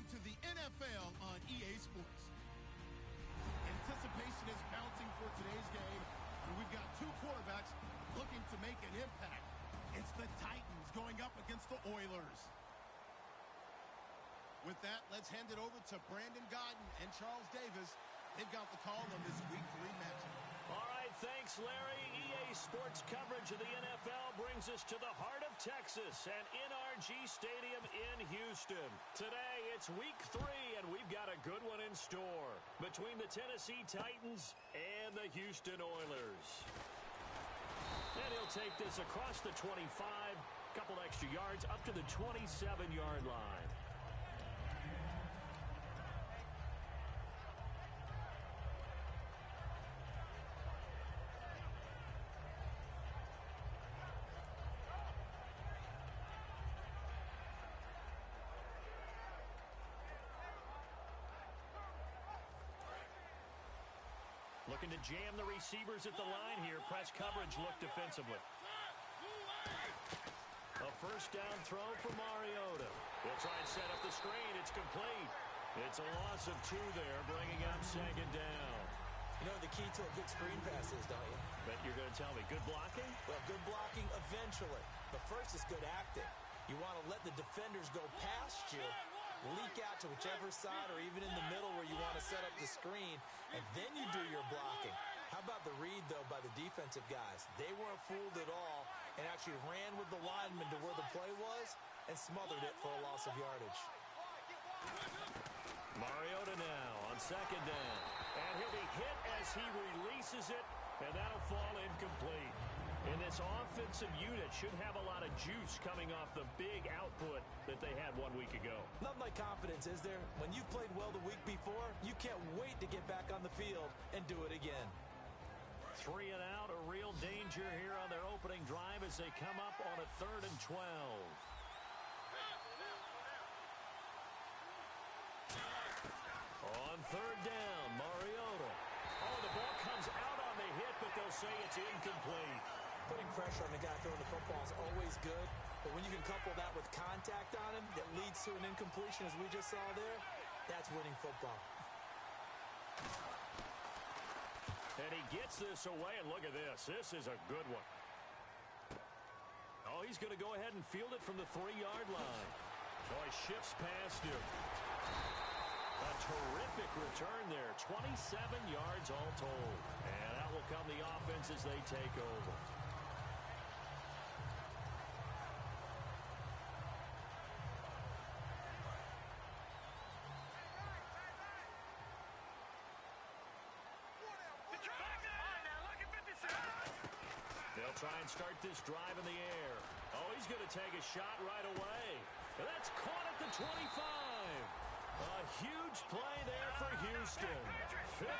into the NFL on EA Sports. Anticipation is mounting for today's game, and we've got two quarterbacks looking to make an impact. It's the Titans going up against the Oilers. With that, let's hand it over to Brandon Godden and Charles Davis. They've got the call on this Week 3 matchup. All right, thanks, Larry. EA Sports coverage of the NFL brings us to the heart of Texas and NRG Stadium in Houston. Today, it's Week 3, and we've got a good one in store between the Tennessee Titans and the Houston Oilers. And he'll take this across the 25, couple extra yards up to the 27-yard line. Looking to jam the receivers at the line here. Press coverage look defensively. A first down throw for Mariota. He'll try and set up the screen. It's complete. It's a loss of 2 there, bringing up second down. You know the key to a good screen pass is, don't you? Bet you're going to tell me. Good blocking? Well, good blocking eventually. But first is good acting. You want to let the defenders go past you, leak out to whichever side or even in the middle where you want to set up the screen, and then you do your blocking. How about the read, though, by the defensive guys? They weren't fooled at all and actually ran with the lineman to where the play was and smothered it for a loss of yardage. Mariota now on second down. And he'll be hit as he releases it, and that'll fall incomplete. And this offensive unit should have a lot of juice coming off the big output that they had 1 week ago. Nothing like confidence, is there? When you've played well the week before, you can't wait to get back on the field and do it again. 3 and out, a real danger here on their opening drive as they come up on a 3rd and 12. On 3rd down, Mariota. Oh, the ball comes out on the hit, but they'll say it's incomplete. Putting pressure on the guy throwing the football is always good, but when you can couple that with contact on him that leads to an incompletion, as we just saw there, that's winning football. And he gets this away, and look at this. This is a good one. Oh, he's going to go ahead and field it from the 3-yard line. Oh, he shifts past him. A terrific return there. 27 yards all told. And out will come the offense as they take over. They'll try and start this drive in the air. Oh, he's going to take a shot right away. And that's caught at the 25. A huge play there for Houston.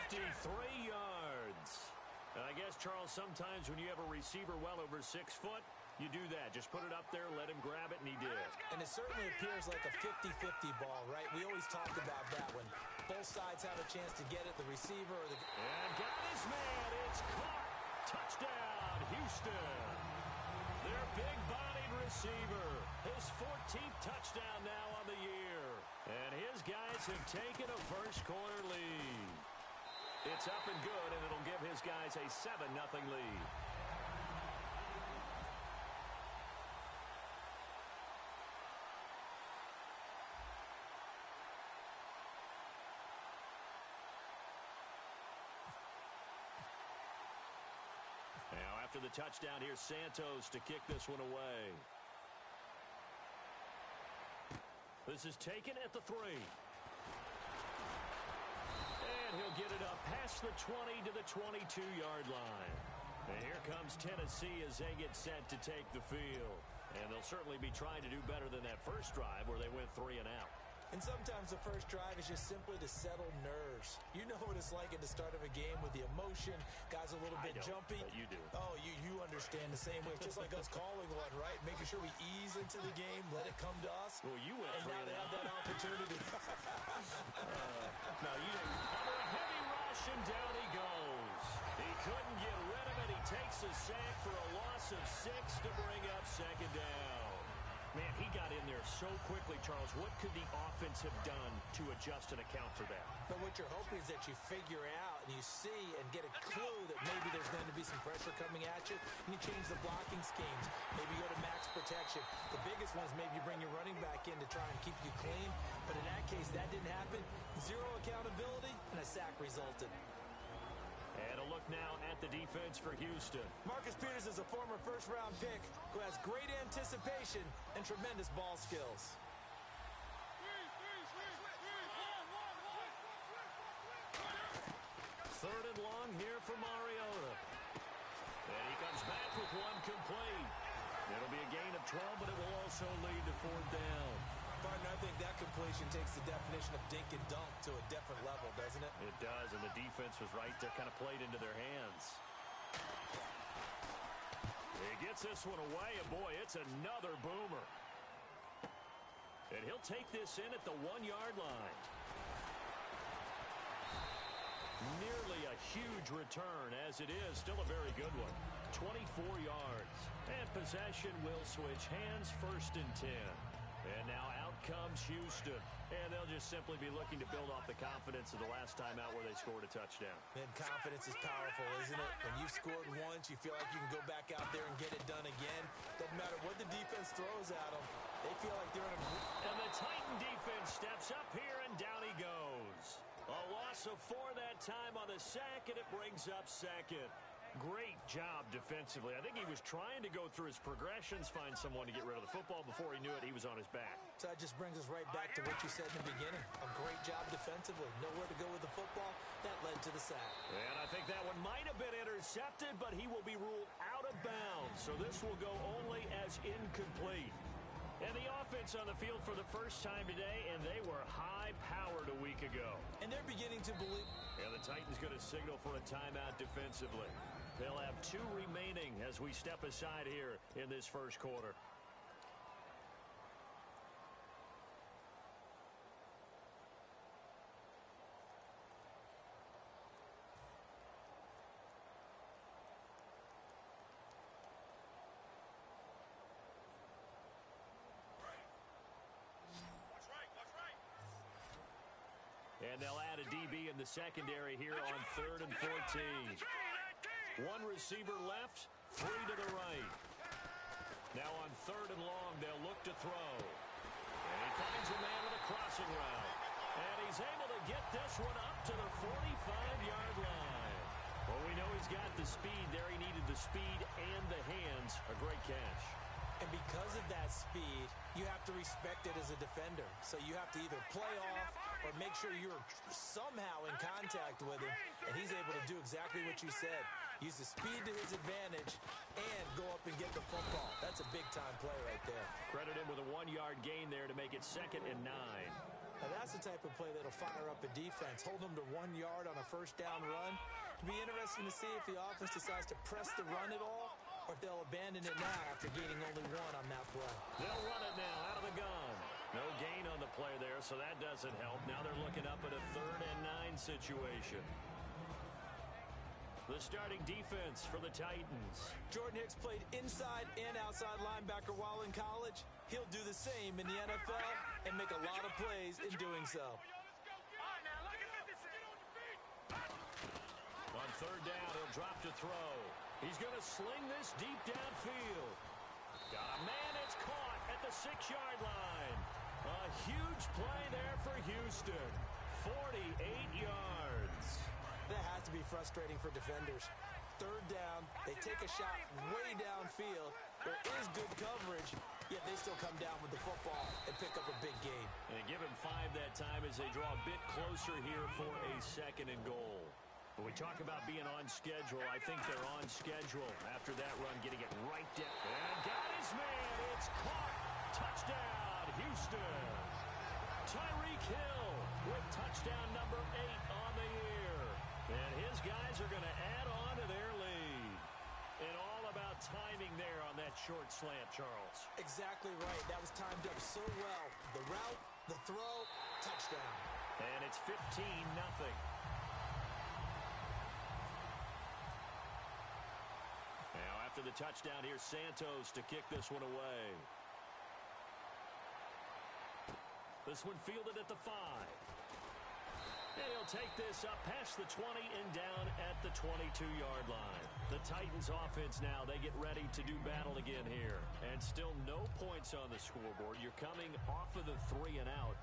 53 yards. And I guess, Charles, sometimes when you have a receiver well over 6 foot, you do that. Just put it up there, let him grab it, and he did. And it certainly appears like a 50-50 ball, right? We always talk about that when both sides have a chance to get it, the receiver or the... And got his man. It's caught. Touchdown, Houston. Their big-bodied receiver. His 14th touchdown now on the year. And his guys have taken a first-quarter lead. It's up and good, and it'll give his guys a 7-0 lead. Now, after the touchdown, here's Santos to kick this one away. This is taken at the 3. And he'll get it up past the 20 to the 22-yard line. And here comes Tennessee as they get set to take the field. And they'll certainly be trying to do better than that first drive where they went 3 and out. And sometimes the first drive is just simply to settle nerves. You know what it's like at the start of a game with the emotion. Guys a little bit jumpy. But you do. Oh, you understand the same way. It's just like us calling one, right? Making sure we ease into the game, let it come to us. Well, you went and now they have that opportunity. No, you didn't. Under a heavy rush, and down he goes. He couldn't get rid of it. He takes a sack for a loss of 6 to bring up second down. Man, he got in there so quickly, Charles. What could the offense have done to adjust and account for that? But what you're hoping is that you figure out and you see and get a clue that maybe there's going to be some pressure coming at you, and you change the blocking schemes. Maybe you go to max protection. The biggest one is maybe you bring your running back in to try and keep you clean. But in that case, that didn't happen. Zero accountability, and a sack resulted. And a look now at the defense for Houston. Marcus Peters is a former first-round pick who has great anticipation and tremendous ball skills. Third and long here for Mariota. And he comes back with one complete. It'll be a gain of 12, but it will also lead to fourth down. Partner, I think that completion takes the definition of dink and dunk to a different level, doesn't it? It does, and the defense was right there, kind of played into their hands. He gets this one away, and boy, it's another boomer. And he'll take this in at the 1-yard line. Nearly a huge return, as it is. Still a very good one. 24 yards. And possession will switch hands, first and 10. And now out comes Houston. And they'll just simply be looking to build off the confidence of the last time out where they scored a touchdown. And confidence is powerful, isn't it? When you've scored once, you feel like you can go back out there and get it done again. Doesn't matter what the defense throws at them. They feel like they're in a... And the Titan defense steps up here, and down he goes. A loss of 4 that time on the sack, and it brings up second. Great job defensively. I think he was trying to go through his progressions, find someone to get rid of the football. Before he knew it, he was on his back. So that just brings us right back to what you said in the beginning. A great job defensively. Nowhere to go with the football. That led to the sack. And I think that one might have been intercepted, but he will be ruled out of bounds. So this will go only as incomplete. And the offense on the field for the first time today, and they were high-powered a week ago. And they're beginning to believe... And the Titans going to signal for a timeout defensively. They'll have 2 remaining as we step aside here in this first quarter. And they'll add a DB in the secondary here on 3rd and 14. 1 receiver left, 3 to the right. Now on 3rd and long, they'll look to throw. And he finds a man with a crossing route. And he's able to get this one up to the 45-yard line. Well, we know he's got the speed there. He needed the speed and the hands. A great catch. And because of that speed, you have to respect it as a defender. So you have to either play off or make sure you're somehow in contact with him. And he's able to do exactly what you said. Use the speed to his advantage and go up and get the football. That's a big-time play right there. Credit him with a 1-yard gain there to make it 2nd and 9. Now that's the type of play that'll fire up a defense. Hold them to 1 yard on a first down run. It'll be interesting to see if the offense decides to press the run at all or if they'll abandon it now after gaining only 1 on that play. They'll run it now out of the gun. No gain on the play there, so that doesn't help. Now they're looking up at a 3rd and 9 situation. The starting defense for the Titans. Jordan Hicks played inside and outside linebacker while in college. He'll do the same in the NFL and make a lot of plays in doing so. On 3rd down, he'll drop to throw. He's going to sling this deep downfield. Got a man, it's caught at the 6-yard line. A huge play there for Houston. 48 yards. That has to be frustrating for defenders. 3rd down, they take a shot way downfield. There is good coverage, yet they still come down with the football and pick up a big gain. And give him 5 that time as they draw a bit closer here for a 2nd and goal. When we talk about being on schedule, I think they're on schedule after that run, getting it right down. And got his man. It's caught. Touchdown, Houston. Tyreek Hill with touchdown number 8 on the year. And his guys are going to add on to their lead. And all about timing there on that short slant, Charles. Exactly right. That was timed up so well. The route, the throw, touchdown. And it's 15-0. Now after the touchdown, here's Santos to kick this one away. This one fielded at the 5. And he'll take this up past the 20 and down at the 22-yard line. The Titans offense now, they get ready to do battle again here. And still no points on the scoreboard. You're coming off of the 3 and out.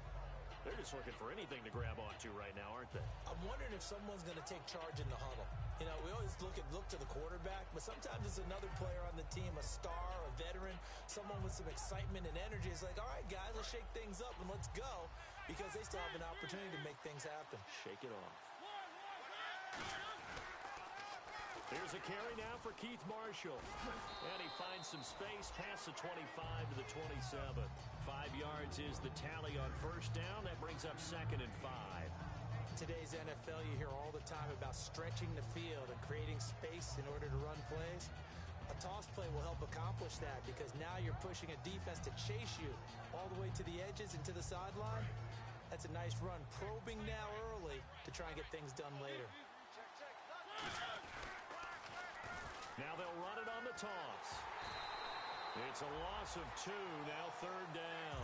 They're just looking for anything to grab onto right now, aren't they? I'm wondering if someone's going to take charge in the huddle. You know, we always look to the quarterback, but sometimes it's another player on the team, a star, a veteran, someone with some excitement and energy. It's like, all right, guys, let's shake things up and let's go, because they still have an opportunity to make things happen. Shake it off. Here's a carry now for Keith Marshall. And he finds some space past the 25 to the 27. 5 yards is the tally on first down. That brings up 2nd and 5. Today's NFL, you hear all the time about stretching the field and creating space in order to run plays. A toss play will help accomplish that, because now you're pushing a defense to chase you all the way to the edges and to the sideline. That's a nice run. Probing now early to try and get things done later. Now they'll run it on the toss. It's a loss of 2, now 3rd down.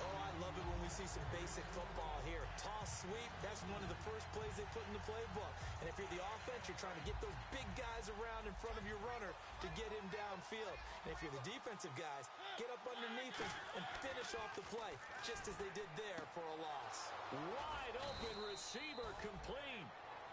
Oh, I love it when we see some basic football here. Toss, sweep, that's one of the first plays they put in the playbook. And if you're the offense, you're trying to get those big guys around in front of your runner to get him downfield. And if you're the defensive guys, get up underneath him and finish off the play, just as they did there for a loss. Wide open receiver complete.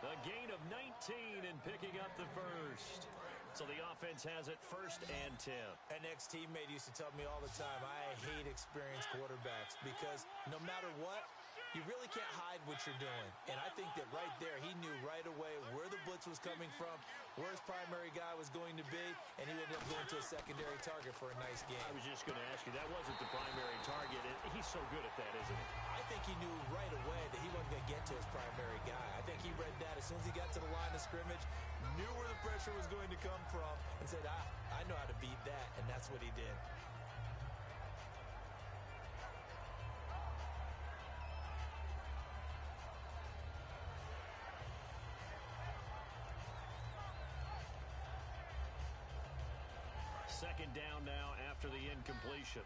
A gain of 19 and picking up the first. So the offense has it 1st and 10. An ex-teammate used to tell me all the time, I hate experienced quarterbacks, because no matter what, you really can't hide what you're doing. And I think that right there, he knew right away where the blitz was coming from, where his primary guy was going to be, and he ended up going to a secondary target for a nice game. I was just going to ask you, that wasn't the primary target. He's so good at that, isn't he? I think he knew right away that he wasn't going to get to his primary guy. I think he read that as soon as he got to the line of scrimmage, knew where the pressure was going to come from, and said, I know how to beat that, and that's what he did. Second down now after the incompletion.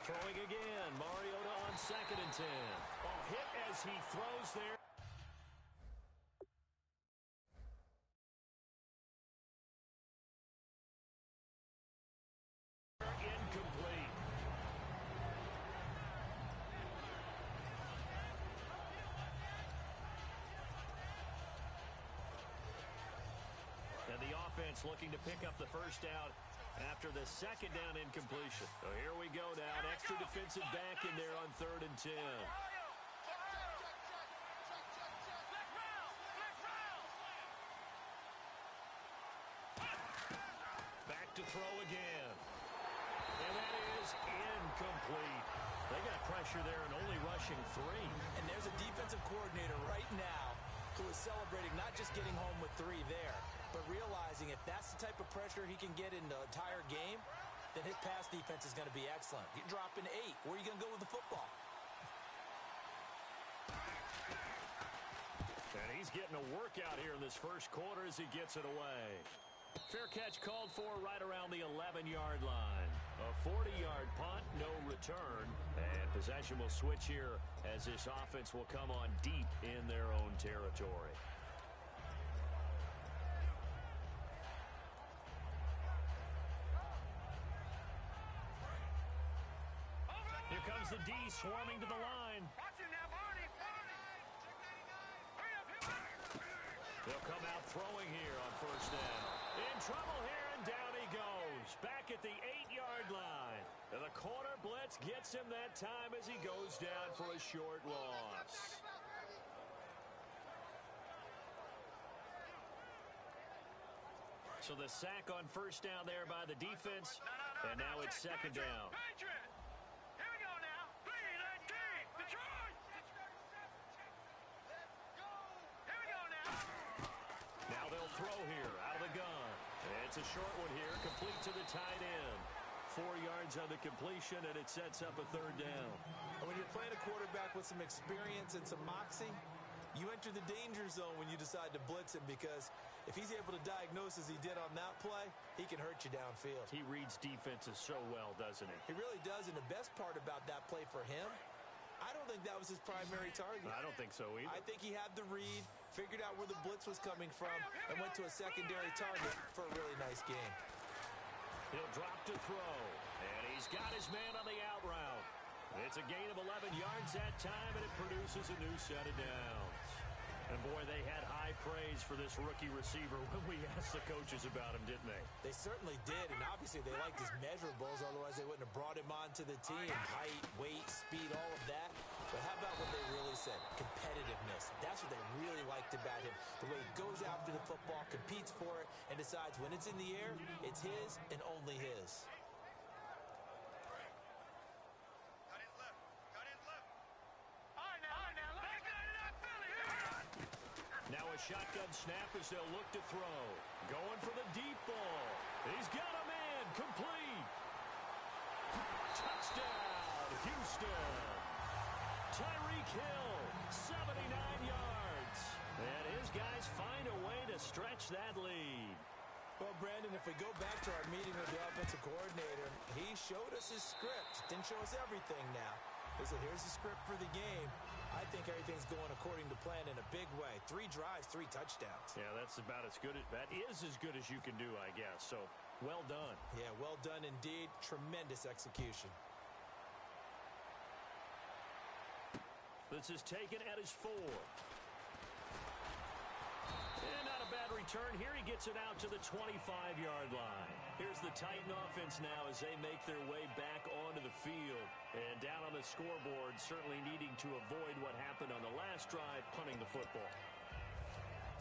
Throwing again. Mariota on 2nd and 10. Oh, hit as he throws there. Incomplete. And the offense looking to pick up the first down after the 2nd down incompletion. So here we go now. An extra defensive back in there on 3rd and 10. Back to throw again. And that is incomplete. They got pressure there and only rushing 3. And there's a defensive coordinator right now who is celebrating not just getting home with 3 there, but realizing if that's the type of pressure he can get in the entire game, then his pass defense is going to be excellent. You're dropping 8. Where are you going to go with the football? And he's getting a workout here in this first quarter as he gets it away. Fair catch called for right around the 11-yard line. A 40-yard punt, no return. And possession will switch here as this offense will come on deep in their own territory. Here comes the D swarming to the line. They'll come out throwing here on first down. In trouble here, and down he goes. Back at the 8-yard line. And the corner blitz gets him that time as he goes down for a short loss. So the sack on first down there by the defense. And now it's 2nd down. Throw here out of the gun. It's a short one here, complete to the tight end. 4 yards on the completion, and it sets up a 3rd down. And when you're playing a quarterback with some experience and some moxie, You enter the danger zone when you decide to blitz him, because if he's able to diagnose as he did on that play, he can hurt you downfield. He reads defenses so well, doesn't he? He really does, and the best part about that play for him, I don't think that was his primary target. I don't think so either. I think he had the read, figured out where the blitz was coming from, and went to a secondary target for a really nice game. He'll drop to throw, and he's got his man on the out route. It's a gain of 11 yards that time, and it produces a new set of downs. And, boy, they had high praise for this rookie receiver when we asked the coaches about him, didn't they? They certainly did, and obviously they liked his measurables, otherwise they wouldn't have brought him onto the team. Height, weight, speed, all of that. But how about what they really said? Competitiveness. That's what they really liked about him. The way he goes after the football, competes for it, and decides when it's in the air, it's his and only his. Now a shotgun snap as they'll look to throw. Going for the deep ball. He's got a man. Complete. Touchdown, Houston. Tyreek Hill, 79 yards. And his guys find a way to stretch that lead. Well, Brandon, if we go back to our meeting with the offensive coordinator, he showed us his script. Didn't show us everything now. He said, here's the script for the game. I think everything's going according to plan in a big way. 3 drives, 3 touchdowns. Yeah, that's about as good. That is as good as you can do, I guess. So, well done. Yeah, well done indeed. Tremendous execution. This is taken at his 4. And not a bad return here. He gets it out to the 25-yard line. Here's the Titan offense now as they make their way back onto the field. And down on the scoreboard, certainly needing to avoid what happened on the last drive, punting the football.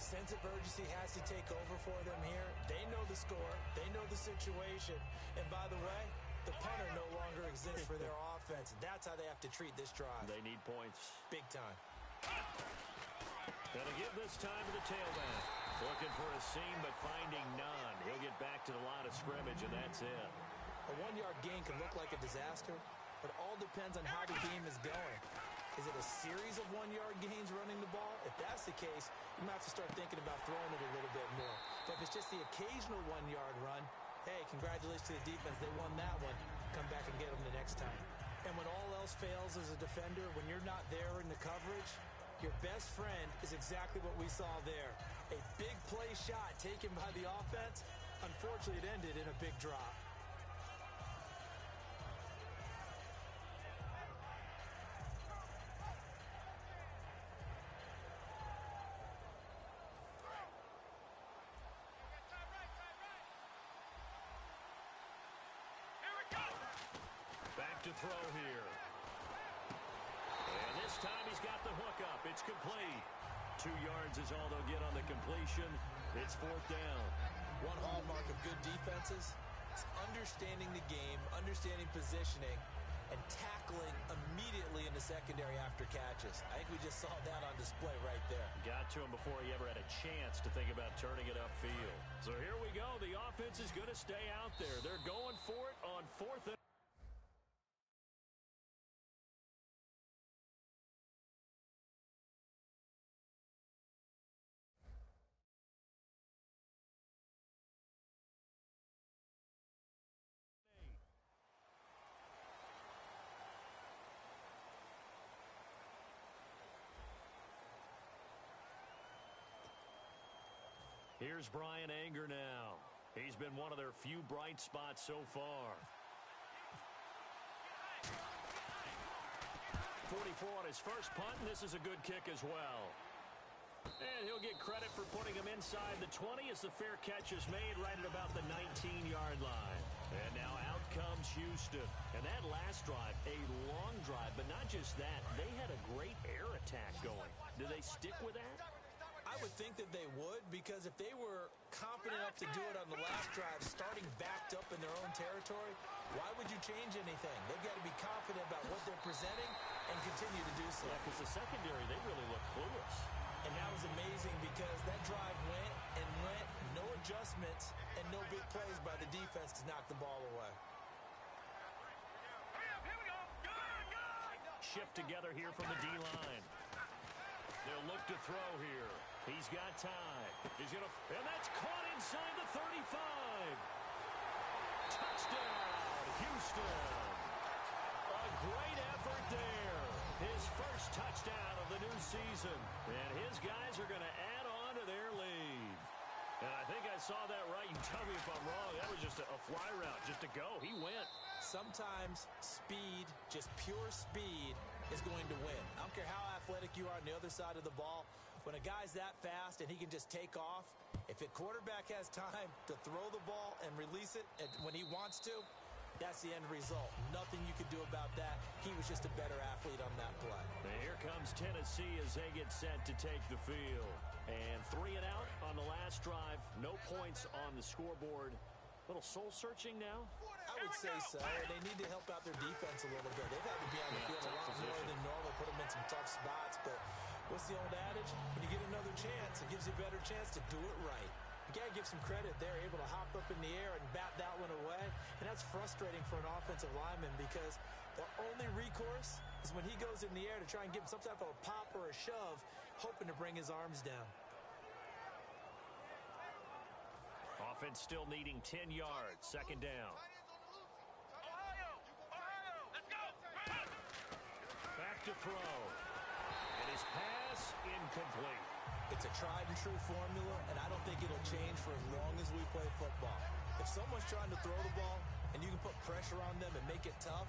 Sense of urgency has to take over for them here. They know the score. They know the situation. And by the way, the punter no longer exists for their offense. That's how they have to treat this drive. They need points. Big time. Gonna give this time to the tailback. Looking for a seam, but finding none. He'll get back to the line of scrimmage, and that's it. A 1-yard gain can look like a disaster, but all depends on how the game is going. Is it a series of 1-yard gains running the ball? If that's the case, you might have to start thinking about throwing it a little bit more. But if it's just the occasional 1-yard run, hey, congratulations to the defense. They won that one. Come back and get them the next time. And when all else fails as a defender, when you're not there in the coverage, your best friend is exactly what we saw there. A big play shot taken by the offense. Unfortunately, it ended in a big drop. Back to throw here. And this time he's got the hook up. It's complete. 2 yards is all they'll get on the completion. It's 4th down. One hallmark of good defenses is understanding the game, understanding positioning, and tackling immediately in the secondary after catches. I think we just saw that on display right there. Got to him before he ever had a chance to think about turning it upfield. So here we go. The offense is going to stay out there. They're going for it on 4th and here's Brian Anger now. He's been one of their few bright spots so far. 44 on his first punt, and this is a good kick as well. And he'll get credit for putting him inside the 20 as the fair catch is made right at about the 19-yard line. And now out comes Houston. And that last drive, a long drive, but not just that. They had a great air attack going. Do they stick with that? I would think that they would, because if they were confident enough to do it on the last drive, starting backed up in their own territory, why would you change anything? They've got to be confident about what they're presenting and continue to do so. Yeah, because the secondary, they really look clueless. And that was amazing because that drive went and went, no adjustments, and no big plays by the defense to knock the ball away. Shift together here from the D-line. They'll They'll look to throw here. He's got time. And that's caught inside the 35. Touchdown, Houston. A great effort there. His first touchdown of the new season. And his guys are going to add on to their lead. And I think I saw that right. You tell me if I'm wrong. That was just a fly route, just to go. He went. Sometimes speed, just pure speed, is going to win. I don't care how athletic you are on the other side of the ball. When a guy's that fast and he can just take off, if a quarterback has time to throw the ball and release it when he wants to, that's the end result. Nothing you can do about that. He was just a better athlete on that play. And here comes Tennessee as they get set to take the field. And 3 and out on the last drive. No points on the scoreboard. A little soul-searching now? I would say so. They need to help out their defense a little bit. They've had to be on the field a lot more than normal, put them in some tough spots. But what's the old adage? When you get another chance, it gives you a better chance to do it right. You got to give some credit. They're able to hop up in the air and bat that one away. And that's frustrating for an offensive lineman because their only recourse is when he goes in the air to try and give him some type of a pop or a shove, hoping to bring his arms down. Offense still needing 10 yards. Second down. Back to throw. And his pass incomplete. It's a tried-and-true formula, and I don't think it'll change for as long as we play football. If someone's trying to throw the ball and you can put pressure on them and make it tough,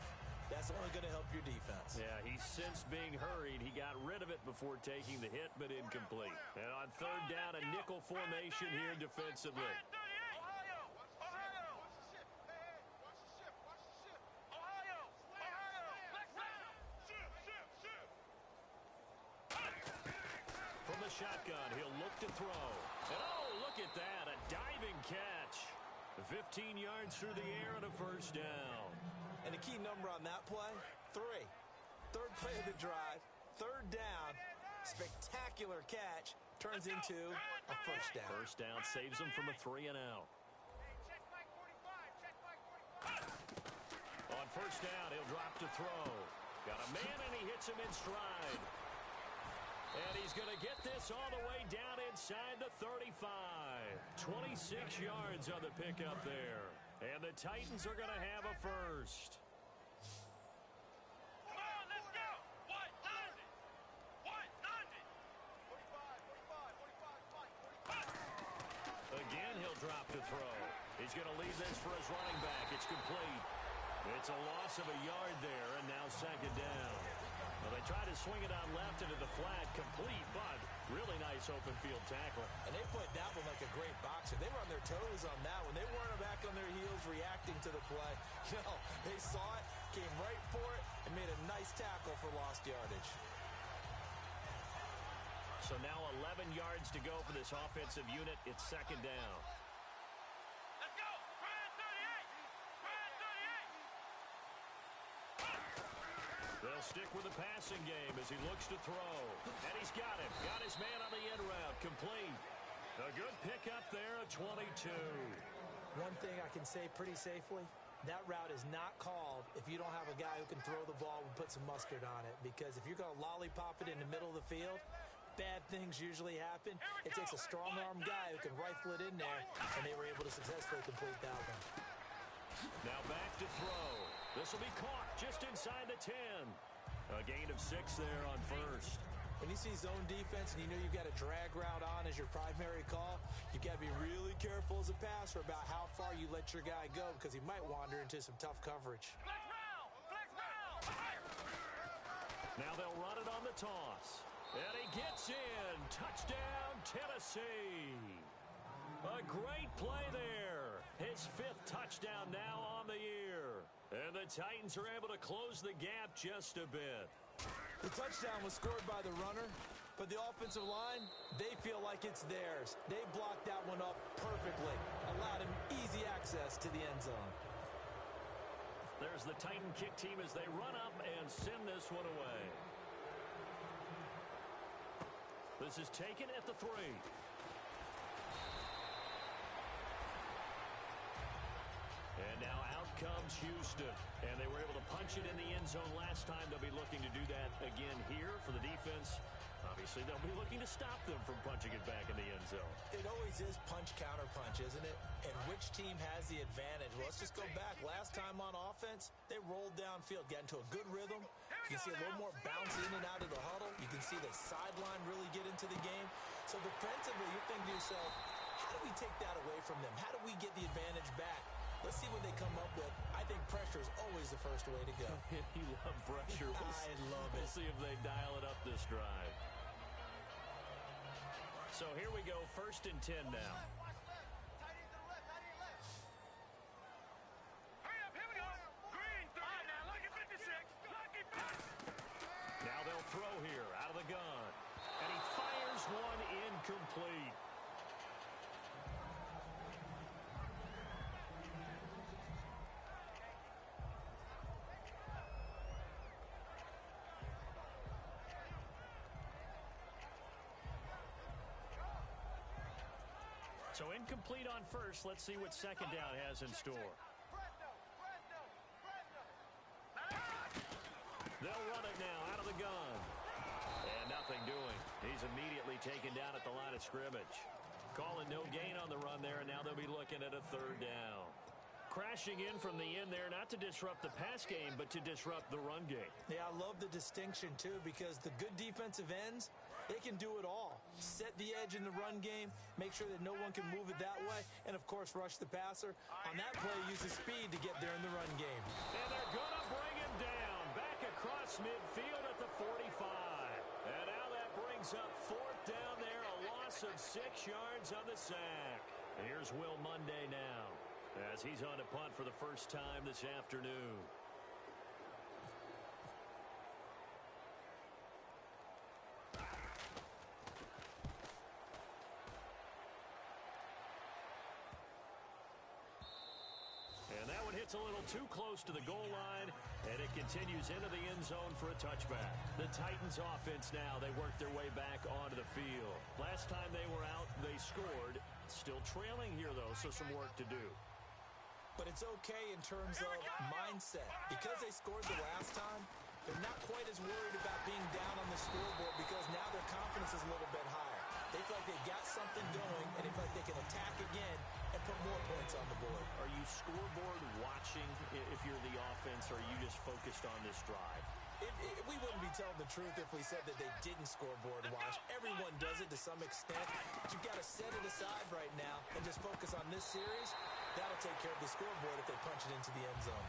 that's only going to help your defense. Yeah, he's since being hurried. He got rid of it before taking the hit, but incomplete. And on third down, a nickel formation here defensively. From the shotgun, he'll look to throw. And oh, look at that, a diving catch. 15 yards through the air and a first down. And the key number on that play, 3. Third play of the drive, third down, spectacular catch, turns into a first down. First down saves him from a 3 and out. On first down, he'll drop to throw. Got a man and he hits him in stride. And he's going to get this all the way down inside the 35. 26 yards on the pickup there. And the Titans are going to have a first. Come on, let's go. What does it? What does it? 45. Again, he'll drop to throw. He's going to leave this for his running back. It's complete. It's a loss of a yard there, and now second down. Well, they try to swing it on left into the flat, complete, but really nice open field tackle. And they played that one like a great boxer. They were on their toes on that one. They weren't back on their heels reacting to the play. No, they saw it, came right for it, and made a nice tackle for lost yardage. So now 11 yards to go for this offensive unit. It's second down. Let's go. Ryan 38. Ryan 38. They'll stick with the passing game as he looks to throw. And he's got him. Got his man on the end route. Complete. A good pickup there at 22. One thing I can say pretty safely, that route is not called if you don't have a guy who can throw the ball and put some mustard on it. Because if you're going to lollipop it in the middle of the field, bad things usually happen. It takes a strong-arm guy who can rifle it in there, and they were able to successfully complete that one. Now back to throw. This will be caught just inside the 10. A gain of 6 there on first. When you see zone defense and you know you've got a drag route on as your primary call, you've got to be really careful as a passer about how far you let your guy go because he might wander into some tough coverage. Flex round. Flex round. Now they'll run it on the toss. And he gets in. Touchdown, Tennessee. A great play there. His 5th touchdown now on the year. And the Titans are able to close the gap just a bit. The touchdown was scored by the runner, but the offensive line, they feel like it's theirs. They blocked that one up perfectly, allowed him easy access to the end zone. There's the Titan kick team as they run up and send this one away. This is taken at the 3. And now out comes Houston. And they were able to punch it in the end zone last time. They'll be looking to do that again here for the defense. obviously they'll be looking to stop them from punching it back in the end zone. It always is punch-counter-punch, isn't it? And which team has the advantage? Well, let's just go back. Last time on offense, they rolled downfield, got into a good rhythm. You can see a little more bounce in and out of the huddle. You can see the sideline really get into the game. So defensively, you're thinking to yourself, how do we take that away from them? How do we get the advantage back? Let's see what they come up with. I think pressure is always the first way to go. You love pressure. I love it. We'll see if they dial it up this drive. So here we go, 1st and 10 now. Hurry up, here we go. Green, now look at 56. Lucky pass. Now they'll throw here out of the gun. And he fires one incomplete. So incomplete on first. Let's see what 2nd down has in store. They'll run it now out of the gun. And nothing doing. He's immediately taken down at the line of scrimmage. Calling no gain on the run there, and now they'll be looking at a 3rd down. Crashing in from the end there, not to disrupt the pass game, but to disrupt the run game. Yeah, I love the distinction, too, because the good defensive ends, they can do it all. Set the edge in the run game, make sure that no one can move it that way, and, of course, rush the passer. On that play, use the speed to get there in the run game. And they're going to bring him down. Back across midfield at the 45. And now that brings up 4th down there, a loss of 6 yards on the sack. Here's Will Monday now, as he's on to punt for the first time this afternoon. And that one hits a little too close to the goal line, and it continues into the end zone for a touchback. The Titans offense now, they work their way back onto the field. Last time they were out, they scored. Still trailing here, though, so some work to do. But it's okay in terms of mindset. Because they scored the last time, they're not quite as worried about being down on the scoreboard because now their confidence is a little bit higher. They feel like they've got something going, and they feel like they can attack again and put more points on the board. Are you scoreboard watching if you're the offense, or are you just focused on this drive? We wouldn't be telling the truth if we said that they didn't scoreboard watch. Everyone does it to some extent. But you've got to set it aside right now and just focus on this series. That'll take care of the scoreboard if they punch it into the end zone.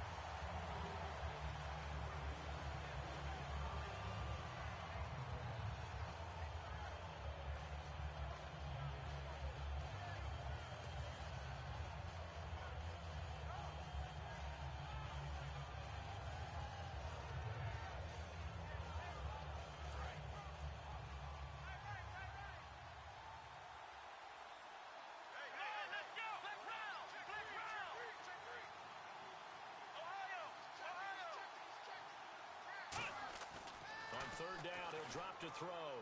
On 3rd down, he'll drop to throw.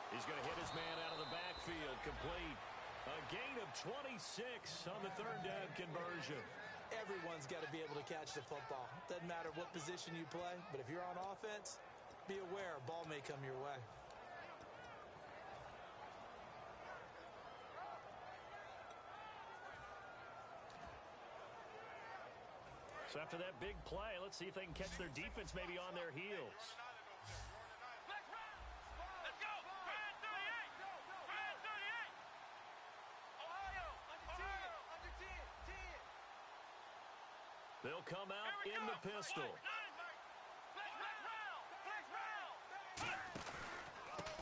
He's going to hit his man out of the backfield, complete. A gain of 26 on the 3rd down conversion. Everyone's got to be able to catch the football. Doesn't matter what position you play, but if you're on offense, be aware a ball may come your way. So after that big play, let's see if they can catch their defense maybe on their heels. Let's go. Grand 38. Grand 38. Ohio. Under 10. They'll come out in the pistol.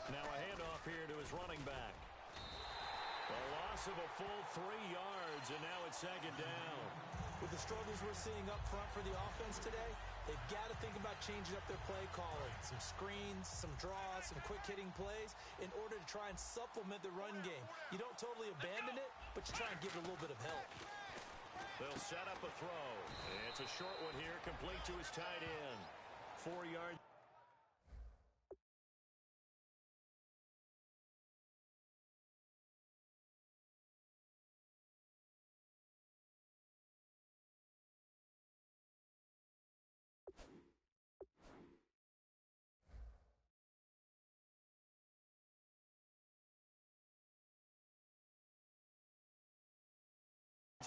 Now a handoff here to his running back. A loss of a full 3 yards, and now it's 2nd down. With the struggles we're seeing up front for the offense today, they've got to think about changing up their play calling. Some screens, some draws, some quick-hitting plays in order to try and supplement the run game. You don't totally abandon it, but you try and give it a little bit of help. They'll set up a throw. It's a short one here, complete to his tight end. 4 yards.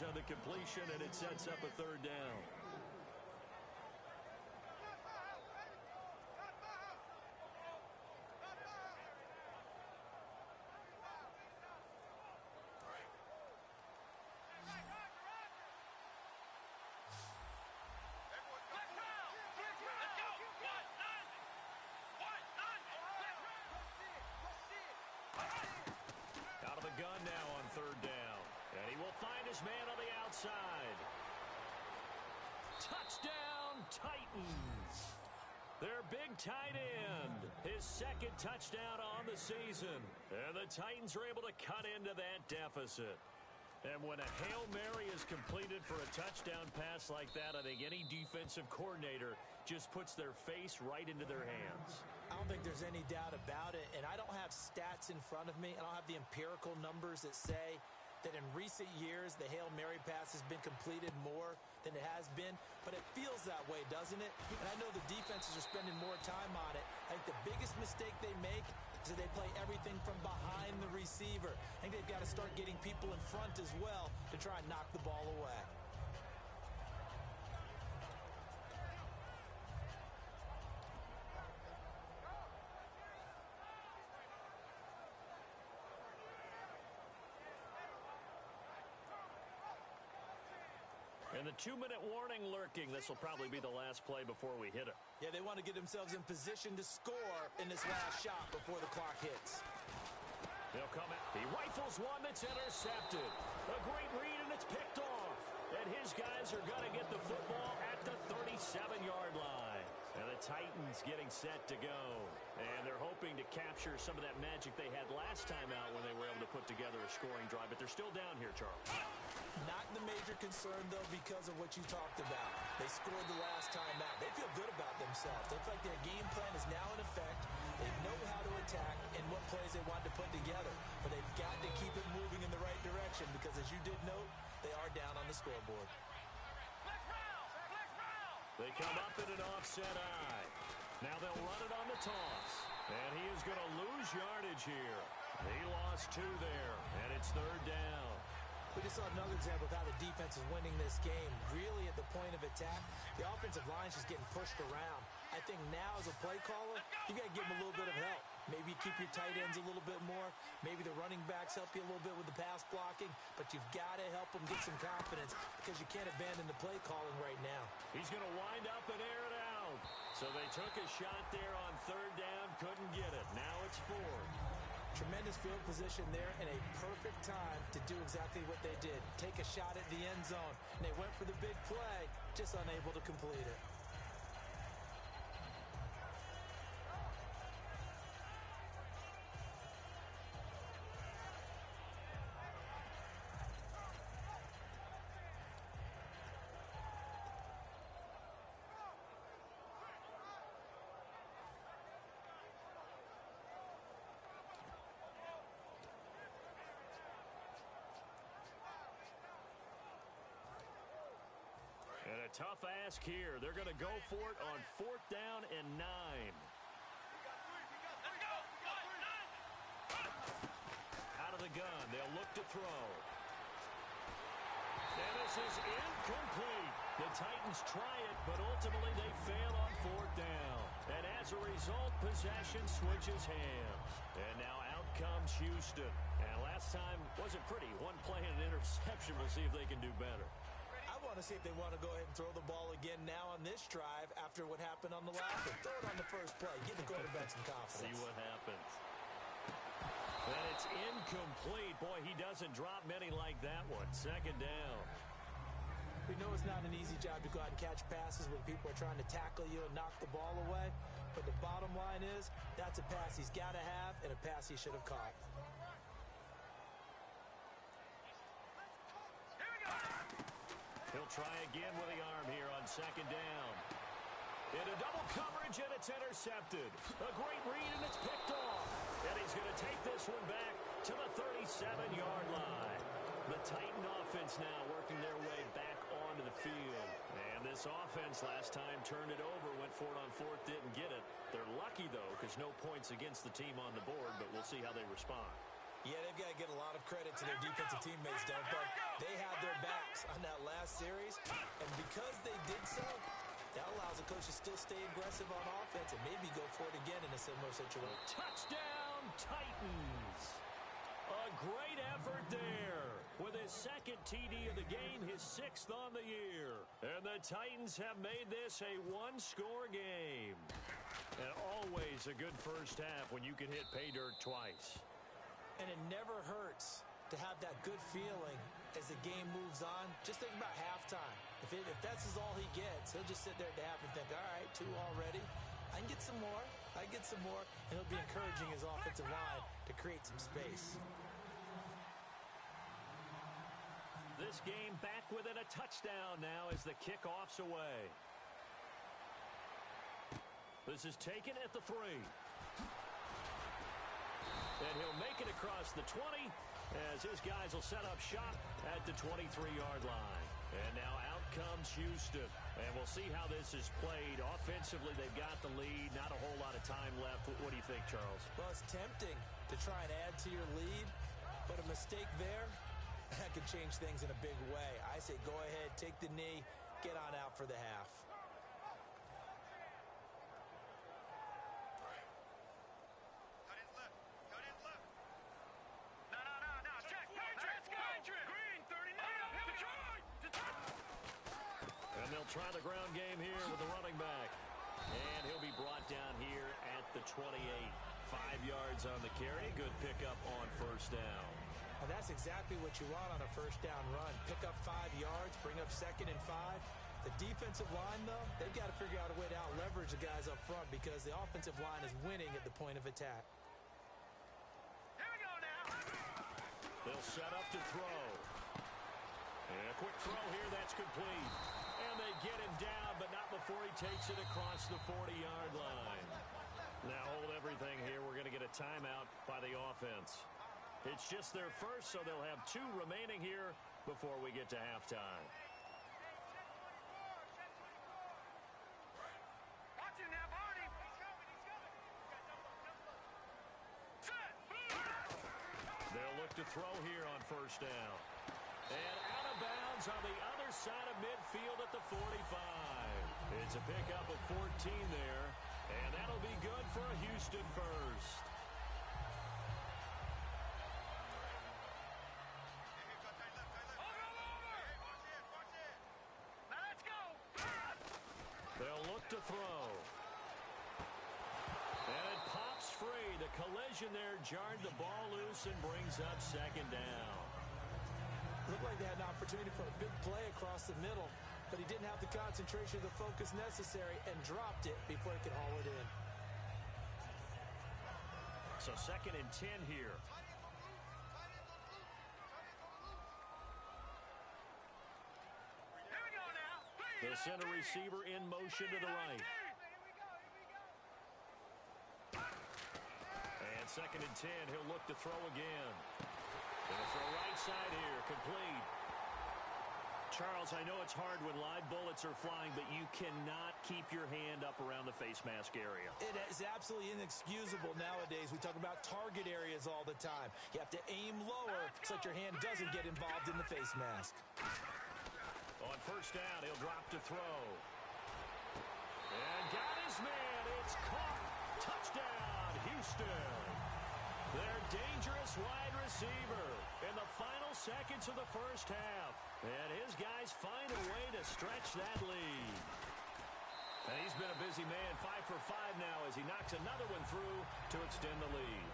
on the completion, and it sets up a third down. Out of the gun now on third down. And he will find his man on the outside. Touchdown, Titans. Their big tight end. His second touchdown on the season. And the Titans are able to cut into that deficit. And when a Hail Mary is completed for a touchdown pass like that, I think any defensive coordinator just puts their face right into their hands. I don't think there's any doubt about it, and I don't have stats in front of me. I don't have the empirical numbers that say that in recent years the Hail Mary pass has been completed more than it has been, but it feels that way, doesn't it? And I know the defenses are spending more time on it. I think the biggest mistake they make is that they play everything from behind the receiver. I think they've got to start getting people in front as well to try and knock the ball away. And the 2-minute warning lurking. This will probably be the last play before we hit it. Yeah, they want to get themselves in position to score in this last shot before the clock hits. They'll come in. He rifles one that's intercepted. A great read, and it's picked off. And his guys are going to get the football at the 37-yard line. And the Titans getting set to go. And they're hoping to capture some of that magic they had last time out when they were able to put together a scoring drive. But they're still down here, Charles. Not the major concern, though, because of what you talked about. They scored the last time out. They feel good about themselves. They feel like their game plan is now in effect. They know how to attack and what plays they want to put together. But they've got to keep it moving in the right direction because, as you did note, they are down on the scoreboard. They come up in an offset eye. Now they'll run it on the toss. And he is going to lose yardage here. He lost 2 there, and it's third down. We just saw another example of how the defense is winning this game. Really at the point of attack, the offensive line's just getting pushed around. I think now as a play caller, you got to give them a little bit of help. Maybe you keep your tight ends a little bit more. Maybe the running backs help you a little bit with the pass blocking. But you've got to help them get some confidence because you can't abandon the play calling right now. He's going to wind up and air it out. So they took a shot there on third down, couldn't get it. Now it's 4. Tremendous field position there and a perfect time to do exactly what they did. Take a shot at the end zone. And they went for the big play, just unable to complete it. And a tough ask here. They're going to go for it on 4th down and 9. Out of the gun. They'll look to throw. And this is incomplete. The Titans try it, but ultimately they fail on 4th down. And as a result, possession switches hands. And now out comes Houston. And last time wasn't pretty. 1 play and an interception. We'll see if they can do better. I want to see if they want to go ahead and throw the ball again now on this drive after what happened on the last one. Throw it on the first play. Give the quarterback some confidence. See what happens. And it's incomplete. Boy, he doesn't drop many like that one. 2nd down. We know it's not an easy job to go out and catch passes when people are trying to tackle you and knock the ball away. But the bottom line is, that's a pass he's got to have and a pass he should have caught. He'll try again with the arm here on 2nd down. Into double coverage, and it's intercepted. A great read, and it's picked off. And he's going to take this one back to the 37-yard line. The Titan offense now working their way back onto the field. And this offense last time turned it over, went for it on 4th, didn't get it. They're lucky, though, because no points against the team on the board, but we'll see how they respond. Yeah, they've got to get a lot of credit to their defensive teammates, don't they? They had their backs on that last series, and because they did so, that allows the coach to still stay aggressive on offense and maybe go for it again in a similar situation. Touchdown, Titans! A great effort there. With his second TD of the game, his 6th on the year. And the Titans have made this a one-score game. And always a good first half when you can hit pay dirt twice. And it never hurts to have that good feeling as the game moves on. Just think about halftime. If that's all he gets, he'll just sit there at the half and think, all right, 2 already. I can get some more. I can get some more. And he'll be encouraging his offensive line to create some space. This game back within a touchdown now as the kickoff's away. This is taken at the 3. And he'll make it across the 20 as his guys will set up shop at the 23-yard line. And now out comes Houston. And we'll see how this is played. Offensively, they've got the lead. Not a whole lot of time left. What do you think, Charles? Well, it's tempting to try and add to your lead, but a mistake there, that could change things in a big way. I say go ahead, take the knee, get on out for the half. And they'll try the ground game here with the running back. And he'll be brought down here at the 28. 5 yards on the carry. Good pickup on first down. And that's exactly what you want on a first down run. Pick up 5 yards, bring up 2nd and 5. The defensive line, though, they've got to figure out a way to out-leverage the guys up front because the offensive line is winning at the point of attack. Here we go now. They'll set up to throw. And a quick throw here, that's complete. And they get him down, but not before he takes it across the 40-yard line. Now hold everything here. We're going to get a timeout by the offense. It's just their first, so they'll have 2 remaining here before we get to halftime. Watch him now, Barney. They'll look to throw here on first down. And out of bounds on the other side of midfield at the 45. It's a pickup of 14 there, and that'll be good for a Houston first. They'll look to throw. And it pops free. The collision there jarred the ball loose and brings up 2nd down. Looked like they had an opportunity for a big play across the middle, but he didn't have the concentration, the focus necessary, and dropped it before he could haul it in. So 2nd and 10 here. Here we go now. They'll send a receiver in motion to the right. And 2nd and 10, he'll look to throw again. Gonna throw right side here, complete. Charles, I know it's hard when live bullets are flying, but you cannot keep your hand up around the face mask area. It is absolutely inexcusable nowadays. We talk about target areas all the time. You have to aim lower so that your hand doesn't get involved in the face mask. On first down, he'll drop to throw. And got his man. It's caught. Touchdown, Houston. Their dangerous wide receiver in the final seconds of the first half. And his guys find a way to stretch that lead. And he's been a busy man, 5 for 5 now as he knocks another one through to extend the lead.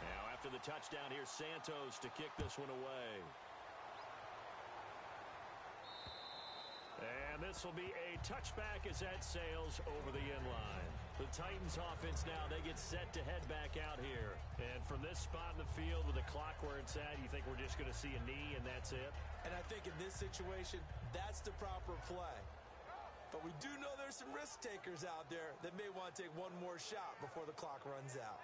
Now after the touchdown, here's Santos to kick this one away. And this will be a touchback as that sails over the end line. The Titans offense now, they get set to head back out here. And from this spot in the field with the clock where it's at, you think we're just going to see a knee and that's it? And I think in this situation, that's the proper play. But we do know there's some risk takers out there that may want to take one more shot before the clock runs out.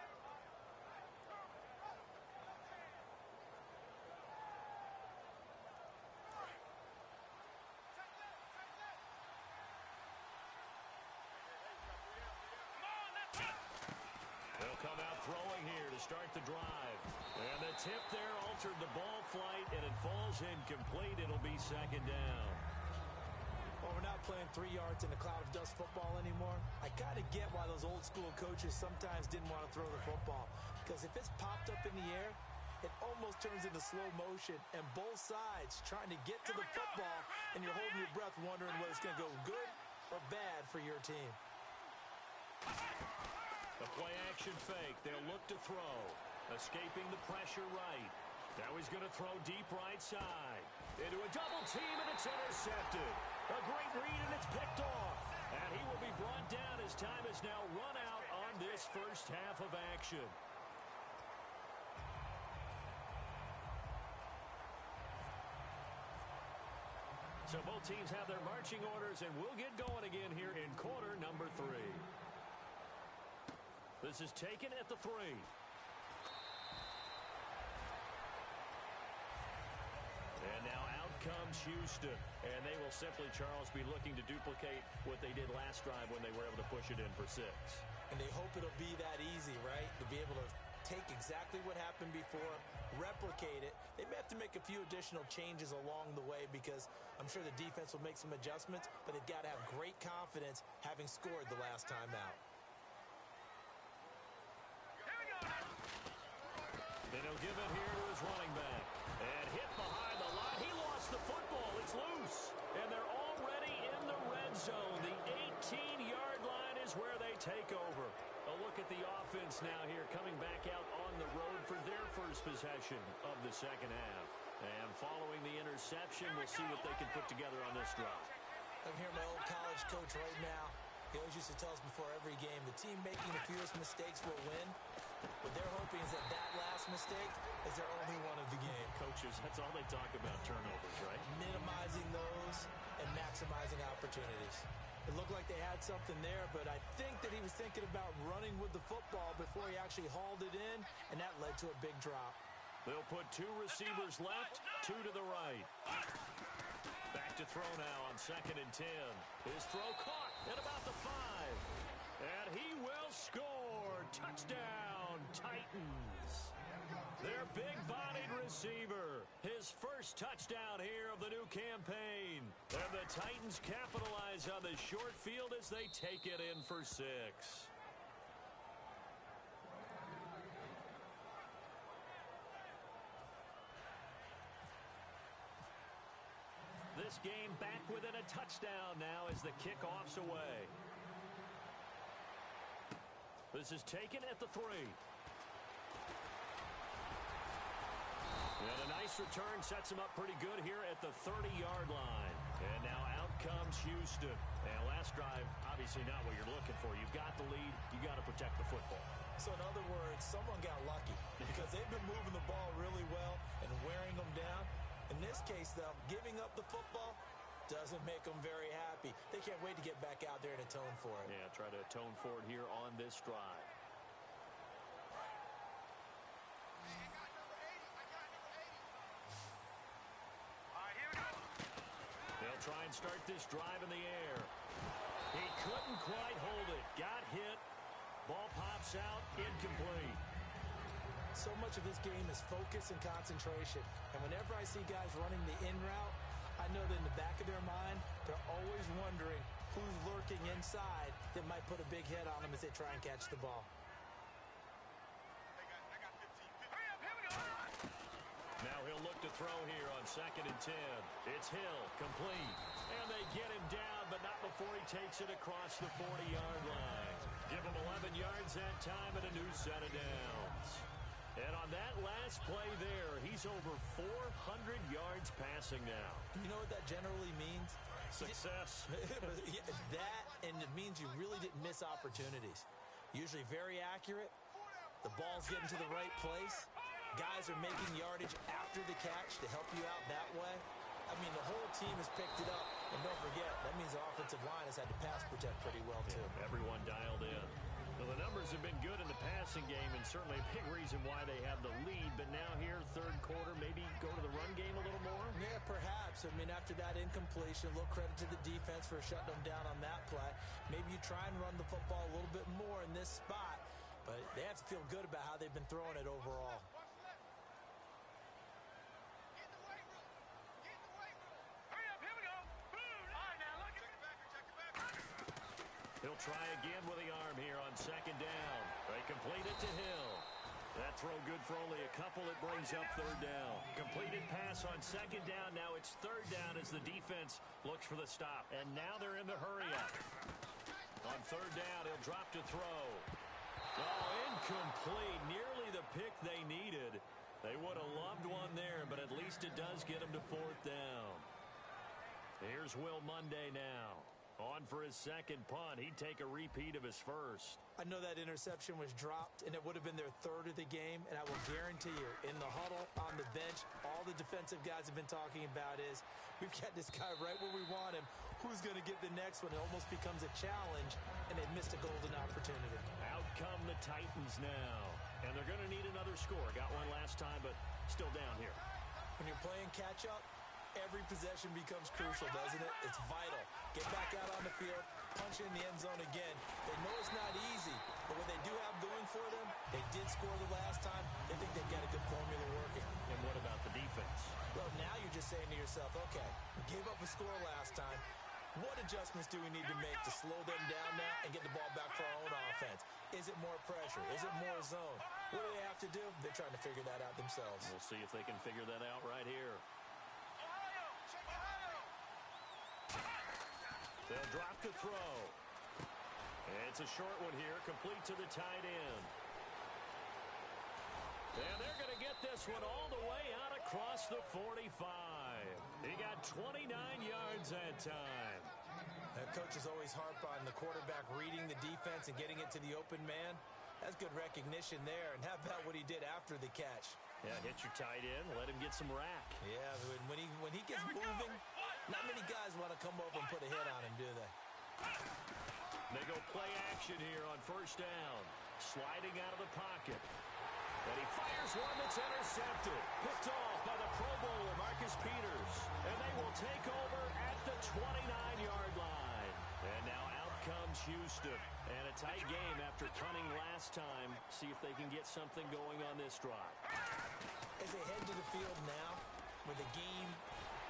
throwing here to start the drive. And the tip there altered the ball flight, and it falls incomplete. It'll be second down. Well, we're not playing 3 yards in a cloud of dust football anymore. I kind of get why those old school coaches sometimes didn't want to throw the football. Because if it's popped up in the air, it almost turns into slow motion. And both sides trying to get to the football, and you're holding your breath wondering whether it's going to go good or bad for your team. The play action fake. They'll look to throw. Escaping the pressure right. Now he's going to throw deep right side. Into a double team, and it's intercepted. A great read, and it's picked off. And he will be brought down as time is now run out on this first half of action. So both teams have their marching orders, and we'll get going again here in quarter number 3. This is taken at the 3. And now out comes Houston. And they will simply, Charles, be looking to duplicate what they did last drive when they were able to push it in for 6. And they hope it'll be that easy, right? To be able to take exactly what happened before, replicate it. They may have to make a few additional changes along the way because I'm sure the defense will make some adjustments, but they've got to have great confidence having scored the last time out. Then he'll give it here to his running back. And hit behind the line. He lost the football. It's loose. And they're already in the red zone. The 18-yard line is where they take over. A look at the offense now here coming back out on the road for their first possession of the second half. And following the interception, we'll see what they can put together on this drive. I'm hearing my old college coach right now. He always used to tell us before every game, the team making the fewest mistakes will win. What they're hoping is that that last mistake is their only one of the game. Coaches, that's all they talk about, turnovers, right? Minimizing those and maximizing opportunities. It looked like they had something there, but I think that he was thinking about running with the football before he actually hauled it in, and that led to a big drop. They'll put 2 receivers left, 2 to the right. Back to throw now on 2nd and 10. His throw caught at about the 5. And he will score. Touchdown, Titans. Their big-bodied receiver. His first touchdown here of the new campaign. And the Titans capitalize on the short field as they take it in for 6. This game back within a touchdown now as the kickoff's away. This is taken at the 3. And a nice return sets him up pretty good here at the 30-yard line. And now out comes Houston. And last drive, obviously not what you're looking for. You've got the lead. You got to protect the football. So in other words, someone got lucky because they've been moving the ball really well and wearing them down. In this case, though, giving up the football doesn't make them very happy. They can't wait to get back out there and atone for it. Yeah, try to atone for it here on this drive. They'll try and start this drive in the air. He couldn't quite hold it. Got hit. Ball pops out. Incomplete. So much of this game is focus and concentration. And whenever I see guys running the in route, I know that in the back of their mind, they're always wondering who's lurking inside that might put a big hit on them as they try and catch the ball. Now he'll look to throw here on 2nd and 10. It's Hill, complete. And they get him down, but not before he takes it across the 40-yard line. Give him 11 yards that time and a new set of downs. And on that last play there, he's over 400 yards passing now. You know what that generally means? Success. That, and it means you really didn't miss opportunities. Usually very accurate. The ball's getting to the right place. Guys are making yardage after the catch to help you out that way. I mean, the whole team has picked it up. And don't forget, that means the offensive line has had to pass protect pretty well, too. Yeah, everyone dialed in. Well, the numbers have been good in the passing game, and certainly a big reason why they have the lead. But now here, third quarter, maybe go to the run game a little more? Yeah, perhaps. I mean, after that incompletion, a little credit to the defense for shutting them down on that play. Maybe you try and run the football a little bit more in this spot. But they have to feel good about how they've been throwing it overall. He'll try again with the arm here on second down. They complete it to Hill. That throw good for only a couple. It brings up third down. Completed pass on second down. Now it's third down as the defense looks for the stop. And now they're in the hurry up. On third down, he'll drop to throw. Oh, incomplete. Nearly the pick they needed. They would have loved one there, but at least it does get them to fourth down. Here's Will Monday now. On for his second punt. He'd take a repeat of his first. I know that interception was dropped, and it would have been their third of the game, and I will guarantee you, in the huddle, on the bench, all the defensive guys have been talking about is, we've got this guy right where we want him. Who's going to get the next one? It almost becomes a challenge, and they've missed a golden opportunity. Out come the Titans now. And they're going to need another score. Got one last time, but still down here. When you're playing catch-up, every possession becomes crucial, doesn't it? It's vital. Get back out on the field, punch in the end zone again. They know it's not easy, but what they do have going for them, they did score the last time. They think they've got a good formula working. And what about the defense? Well, now you're just saying to yourself, okay, we gave up a score last time. What adjustments do we need to make to slow them down now and get the ball back for our own offense? Is it more pressure? Is it more zone? What do they have to do? They're trying to figure that out themselves. We'll see if they can figure that out right here. They'll drop to throw. It's a short one here, complete to the tight end. And they're going to get this one all the way out across the 45. He got 29 yards that time. Coaches always harp on the quarterback reading the defense and getting it to the open man. That's good recognition there. And how about what he did after the catch? Yeah, hit your tight end, let him get some rack. Yeah, when he gets moving, not many guys want to come over and put a hit on him, do they? They go play action here on first down. Sliding out of the pocket. And he fires one that's intercepted. Picked off by the Pro Bowler, Marcus Peters. And they will take over at the 29-yard line. And now out comes Houston. And a tight game after punting last time. See if they can get something going on this drive. As they head to the field now, with the game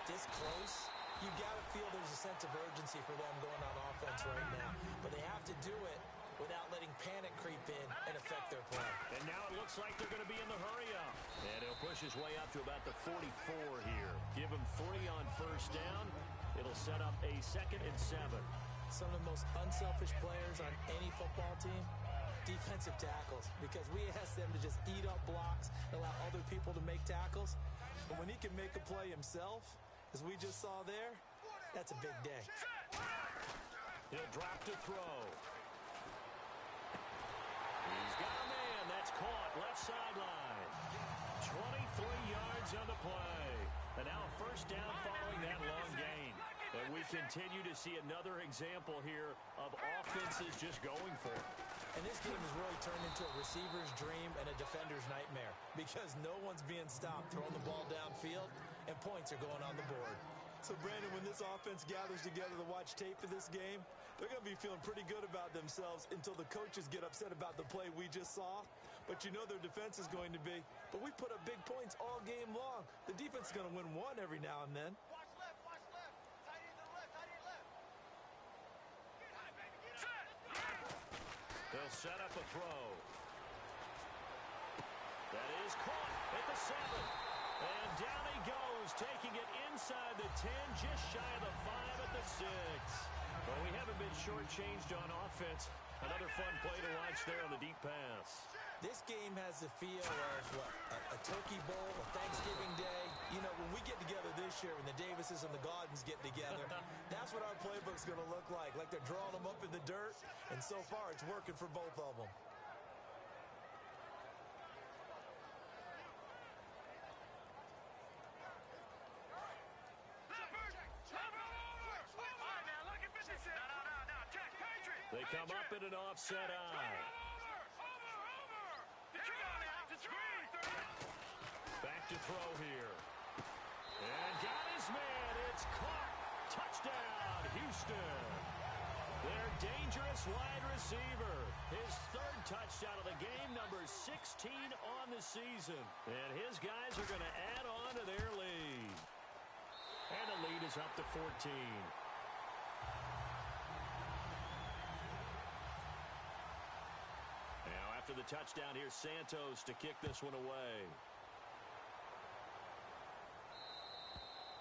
this close, you got to feel there's a sense of urgency for them going on offense right now. But they have to do it without letting panic creep in and affect their play. And now it looks like they're going to be in the hurry-up. And he'll push his way up to about the 44 here. Give him 3 on first down. It'll set up a 2nd and 7. Some of the most unselfish players on any football team, defensive tackles, because we ask them to just eat up blocks, allow other people to make tackles. But when he can make a play himself, as we just saw there, that's a big day. He'll drop to throw. He's got a man. That's caught. Left sideline. 23 yards on the play. And now a first down following that long gain. And we continue to see another example here of offenses just going for it. And this game has really turned into a receiver's dream and a defender's nightmare because no one's being stopped throwing the ball downfield and points are going on the board. So, Brandon, when this offense gathers together to watch tape of this game, they're going to be feeling pretty good about themselves until the coaches get upset about the play we just saw. But you know their defense is going to be. But we put up big points all game long. The defense is going to win one every now and then. Watch left. Tight end to the left. Get high, baby. Get high. They'll set up a throw. That is caught at the 7. And down he goes, taking it inside the 10, just shy of the 5 at the 6. Well, we haven't been shortchanged on offense. Another fun play to watch there on the deep pass. This game has the feel of, what, a turkey bowl, a Thanksgiving day. You know, when we get together this year, when the Davises and the Gaudens get together, that's what our playbook's going to look like they're drawing them up in the dirt, and so far it's working for both of them. They come up in an offset eye. Back to throw here. And got his man. It's caught. Touchdown, Houston. They're dangerous wide receiver. His third touchdown of the game, number 16 on the season. And his guys are going to add on to their lead. And the lead is up to 14. Now after the touchdown, here's Santos to kick this one away.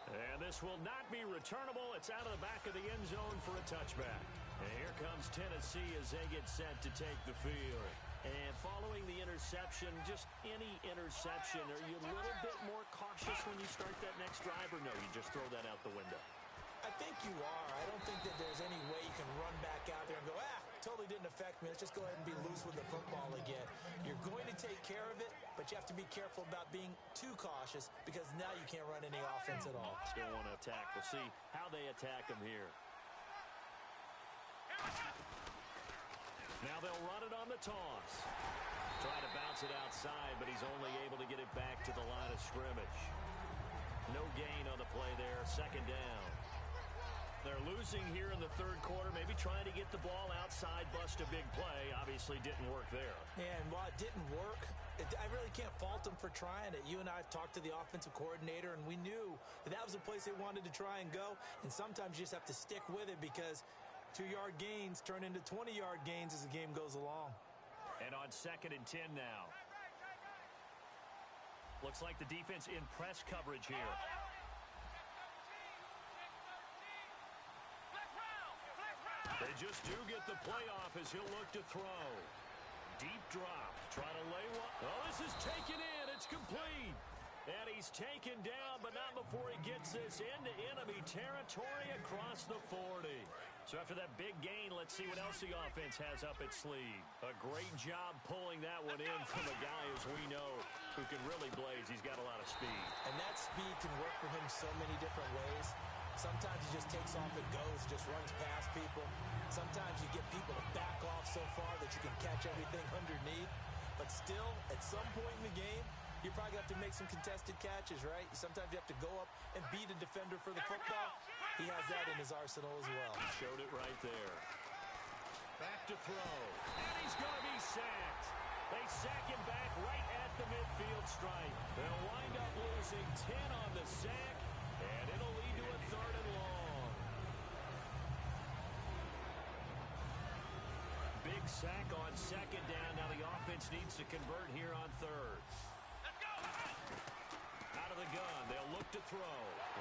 And this will not be returnable. It's out of the back of the end zone for a touchback. And here comes Tennessee as they get set to take the field. And following the interception, just any interception, are you a little bit more cautious when you start that next drive, or no, you just throw that out the window? I think you are. I don't think that there's any way you can run back out there and go, totally didn't affect me. Let's just go ahead and be loose with the football again. You're going to take care of it, but you have to be careful about being too cautious because now you can't run any offense at all. Still want to attack. We'll see how they attack him here. Now they'll run it on the toss. Try to bounce it outside, but he's only able to get it back to the line of scrimmage. No gain on the play there. Second down. They're losing here in the third quarter, maybe trying to get the ball outside, bust a big play. Obviously didn't work there. And while it didn't work, I really can't fault them for trying it. You and I have talked to the offensive coordinator, and we knew that was the place they wanted to try and go. And sometimes you just have to stick with it because 2-yard gains turn into 20-yard gains as the game goes along. And on 2nd and 10 now. Looks like the defense in press coverage here. They just do get the playoff as he'll look to throw. Deep drop. Try to lay one. Oh, this is taken in. It's complete. And he's taken down, but not before he gets this into enemy territory across the 40. So after that big gain, let's see what else the offense has up its sleeve. A great job pulling that one in from a guy, as we know, who can really blaze. He's got a lot of speed. And that speed can work for him so many different ways. Sometimes he just takes off and goes, just runs past people. Sometimes you get people to back off so far that you can catch everything underneath. But still, at some point in the game, you're probably going to have to make some contested catches, right? Sometimes you have to go up and beat a defender for the football. He has that in his arsenal as well. Showed it right there. Back to throw. And he's going to be sacked. They sack him back right at the midfield stripe. They'll wind up losing 10 on the sack, and it'll lead to a 3rd and long. Big sack on 2nd down. Now the offense needs to convert here on 3rd. Out of the gun, they'll look to throw.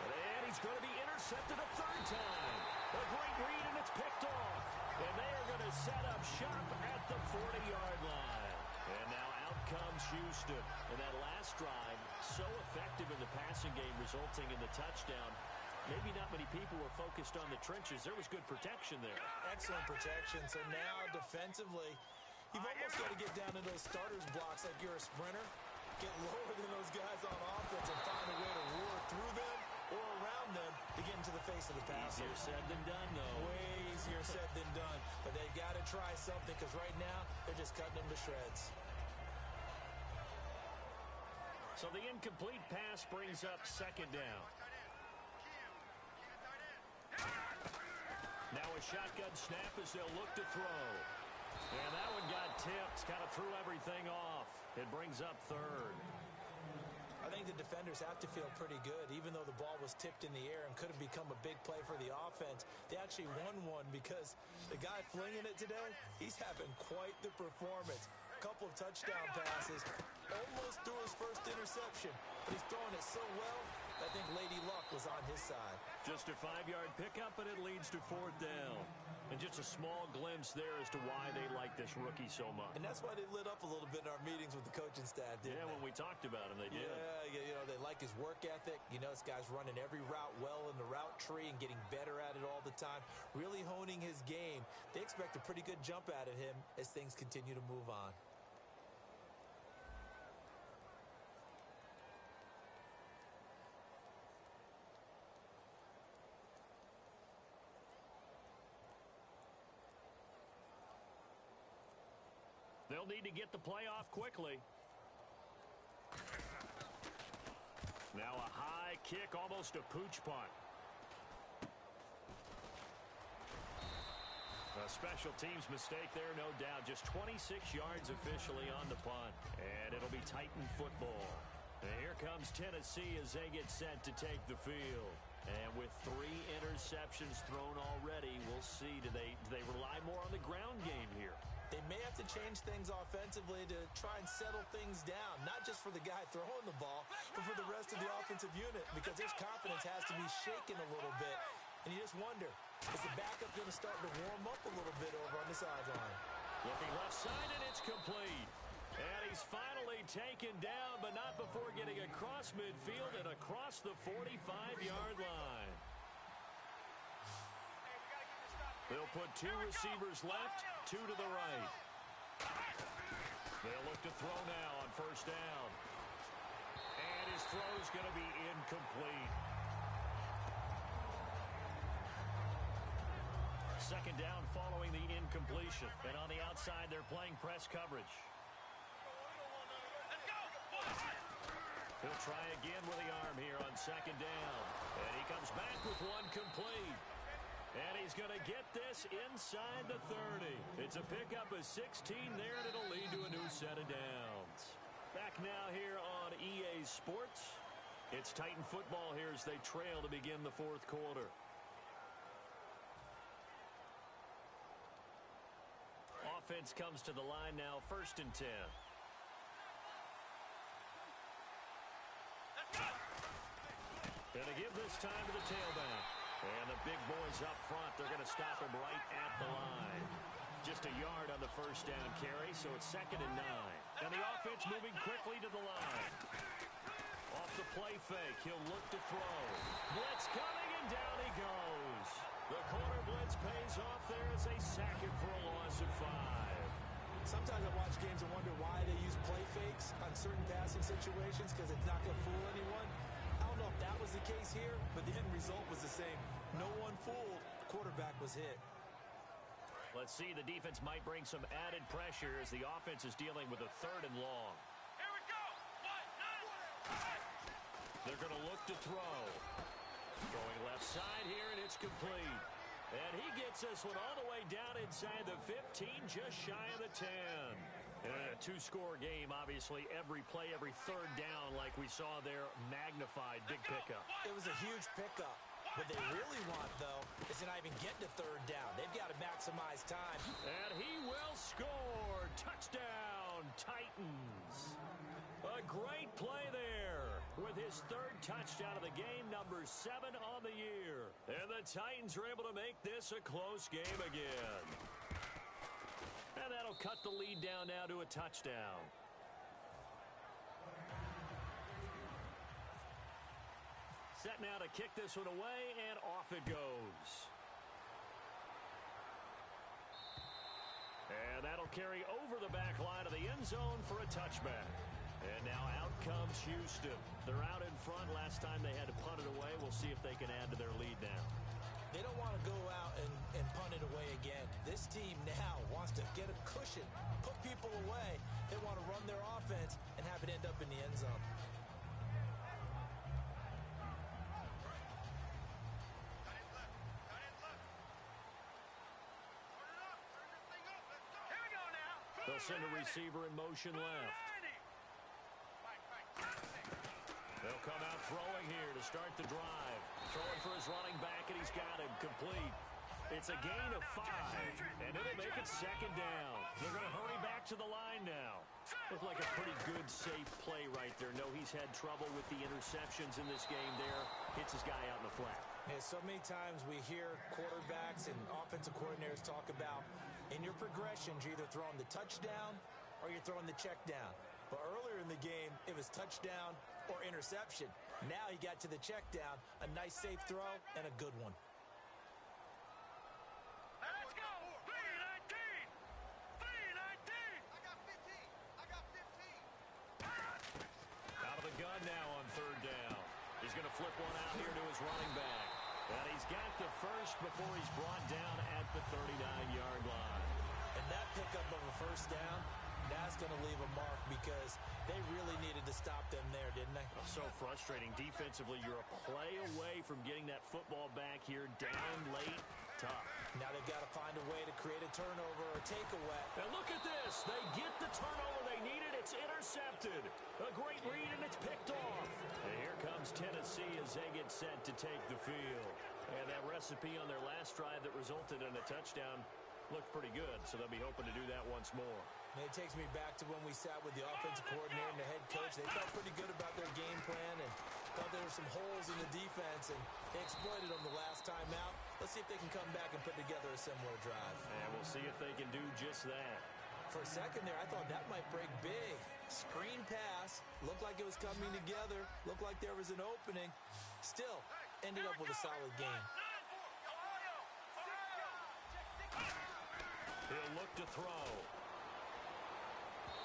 And he's going to be intercepted a 3rd time. A great read, and it's picked off. And they are going to set up shop at the 40-yard line. And now out comes Houston. And that last drive, so effective in the passing game, resulting in the touchdown. Maybe not many people were focused on the trenches. There was good protection there. Excellent protection. So now defensively, you've almost got to get down to those starters blocks like you're a sprinter. Get lower than those guys on offense and find a way to roar through them or around them to get into the face of the passer. Easier said than done, though. Way easier said than done. But they've got to try something because right now they're just cutting them to shreds. So the incomplete pass brings up 2nd down. Now a shotgun snap as they'll look to throw. And that one got tipped, kind of threw everything off. It brings up 3rd. I think the defenders have to feel pretty good. Even though the ball was tipped in the air and could have become a big play for the offense, they actually won one because the guy flinging it today, he's having quite the performance. Couple of touchdown passes, almost threw his first interception, but he's throwing it so well, I think Lady Luck was on his side. Just a 5-yard pickup, and it leads to 4th down. And just a small glimpse there as to why they like this rookie so much. And that's why they lit up a little bit in our meetings with the coaching staff, didn't they? When we talked about him, they did. Yeah, you know, they like his work ethic. You know, this guy's running every route well in the route tree and getting better at it all the time, really honing his game. They expect a pretty good jump out of him as things continue to move on. They'll need to get the play off quickly. Now a high kick, almost a pooch punt. A special teams mistake there, no doubt. Just 26 yards officially on the punt. And it'll be Titan football. And here comes Tennessee as they get set to take the field. And with 3 interceptions thrown already, we'll see. Do they rely more on the ground game here? They may have to change things offensively to try and settle things down, not just for the guy throwing the ball, but for the rest of the offensive unit, because his confidence has to be shaken a little bit. And you just wonder, is the backup going to start to warm up a little bit over on the sideline? Looking left side, and it's complete. And he's finally taken down, but not before getting across midfield and across the 45-yard line. They'll put 2 receivers left, 2 to the right. They'll look to throw now on first down. And his throw's going to be incomplete. Second down following the incompletion. And on the outside, they're playing press coverage. He'll try again with the arm here on second down. And he comes back with one complete. And he's going to get this inside the 30. It's a pickup of 16 there, and it'll lead to a new set of downs. Back now here on EA Sports. It's Titan football here as they trail to begin the fourth quarter. Offense comes to the line now, 1st and 10. Gonna give this time to the tailback. And the big boys up front, they're going to stop him right at the line. Just a yard on the first down carry, so it's 2nd and 9. And the offense moving quickly to the line. Off the play fake, he'll look to throw. Blitz coming, and down he goes. The corner blitz pays off there as they sack him for a loss of 5. Sometimes I watch games and wonder why they use play fakes on certain passing situations, because it's not going to fool anyone. I don't know if that was the case here, but the end result was the same. No one fooled. The quarterback was hit. Let's see, the defense might bring some added pressure as the offense is dealing with a 3rd and long. Here we go. They're going to look to throw. Throwing left side here, and it's complete. And he gets this one all the way down inside the 15, just shy of the 10. And in a 2-score game, obviously, every play, every 3rd down, like we saw there, magnified, big pickup. It was a huge pickup. What they really want, though, is to not even get to 3rd down. They've got to maximize time. And he will score. Touchdown, Titans. A great play there with his 3rd touchdown of the game, number 7 on the year. And the Titans are able to make this a close game again. And that'll cut the lead down now to a touchdown. Set now to kick this one away, and off it goes. And that'll carry over the back line of the end zone for a touchback. And now out comes Houston. They're out in front. Last time they had to punt it away. We'll see if they can add to their lead now. They don't want to go out and punt it away again. This team now wants to get a cushion, put people away. They want to run their offense and have it end up in the end zone. They'll send a receiver in motion left. They'll come out throwing here to start the drive. Throwing for his running back, and he's got him complete. It's a gain of 5, and it'll make it 2nd down. They're going to hurry back to the line now. Looked like a pretty good, safe play right there. No, he's had trouble with the interceptions in this game there. Hits his guy out in the flat. Yeah, so many times we hear quarterbacks and offensive coordinators talk about in your progressions, you're either throwing the touchdown or you're throwing the check down. But earlier in the game, it was touchdown or interception. Now he got to the check down, a nice safe throw, and a good one. Let's go. 319. 319. I got 15. Out of the gun now on 3rd down. He's going to flip one out here to his running back. And he's got the first before he's brought down at the 39-yard line. And that pickup of a first down, that's going to leave a mark because they really needed to stop them there, didn't they? So frustrating. Defensively, you're a play away from getting that football back here, down late. Tough. Now they've got to find a way to create a turnover or take away. And look at this. They get the turnover they needed. It's intercepted. A great read, and it's picked off. And here comes Tennessee as they get set to take the field. And that recipe on their last drive that resulted in a touchdown looked pretty good, so they'll be hoping to do that once more. And it takes me back to when we sat with the offensive coordinator and the head coach. They felt pretty good about their game plan and thought there were some holes in the defense, and they exploited them the last time out. Let's see if they can come back and put together a similar drive. And we'll see if they can do just that. For a second there, I thought that might break big. Screen pass, looked like it was coming together, looked like there was an opening. Still, ended up with a solid game. He'll look to throw.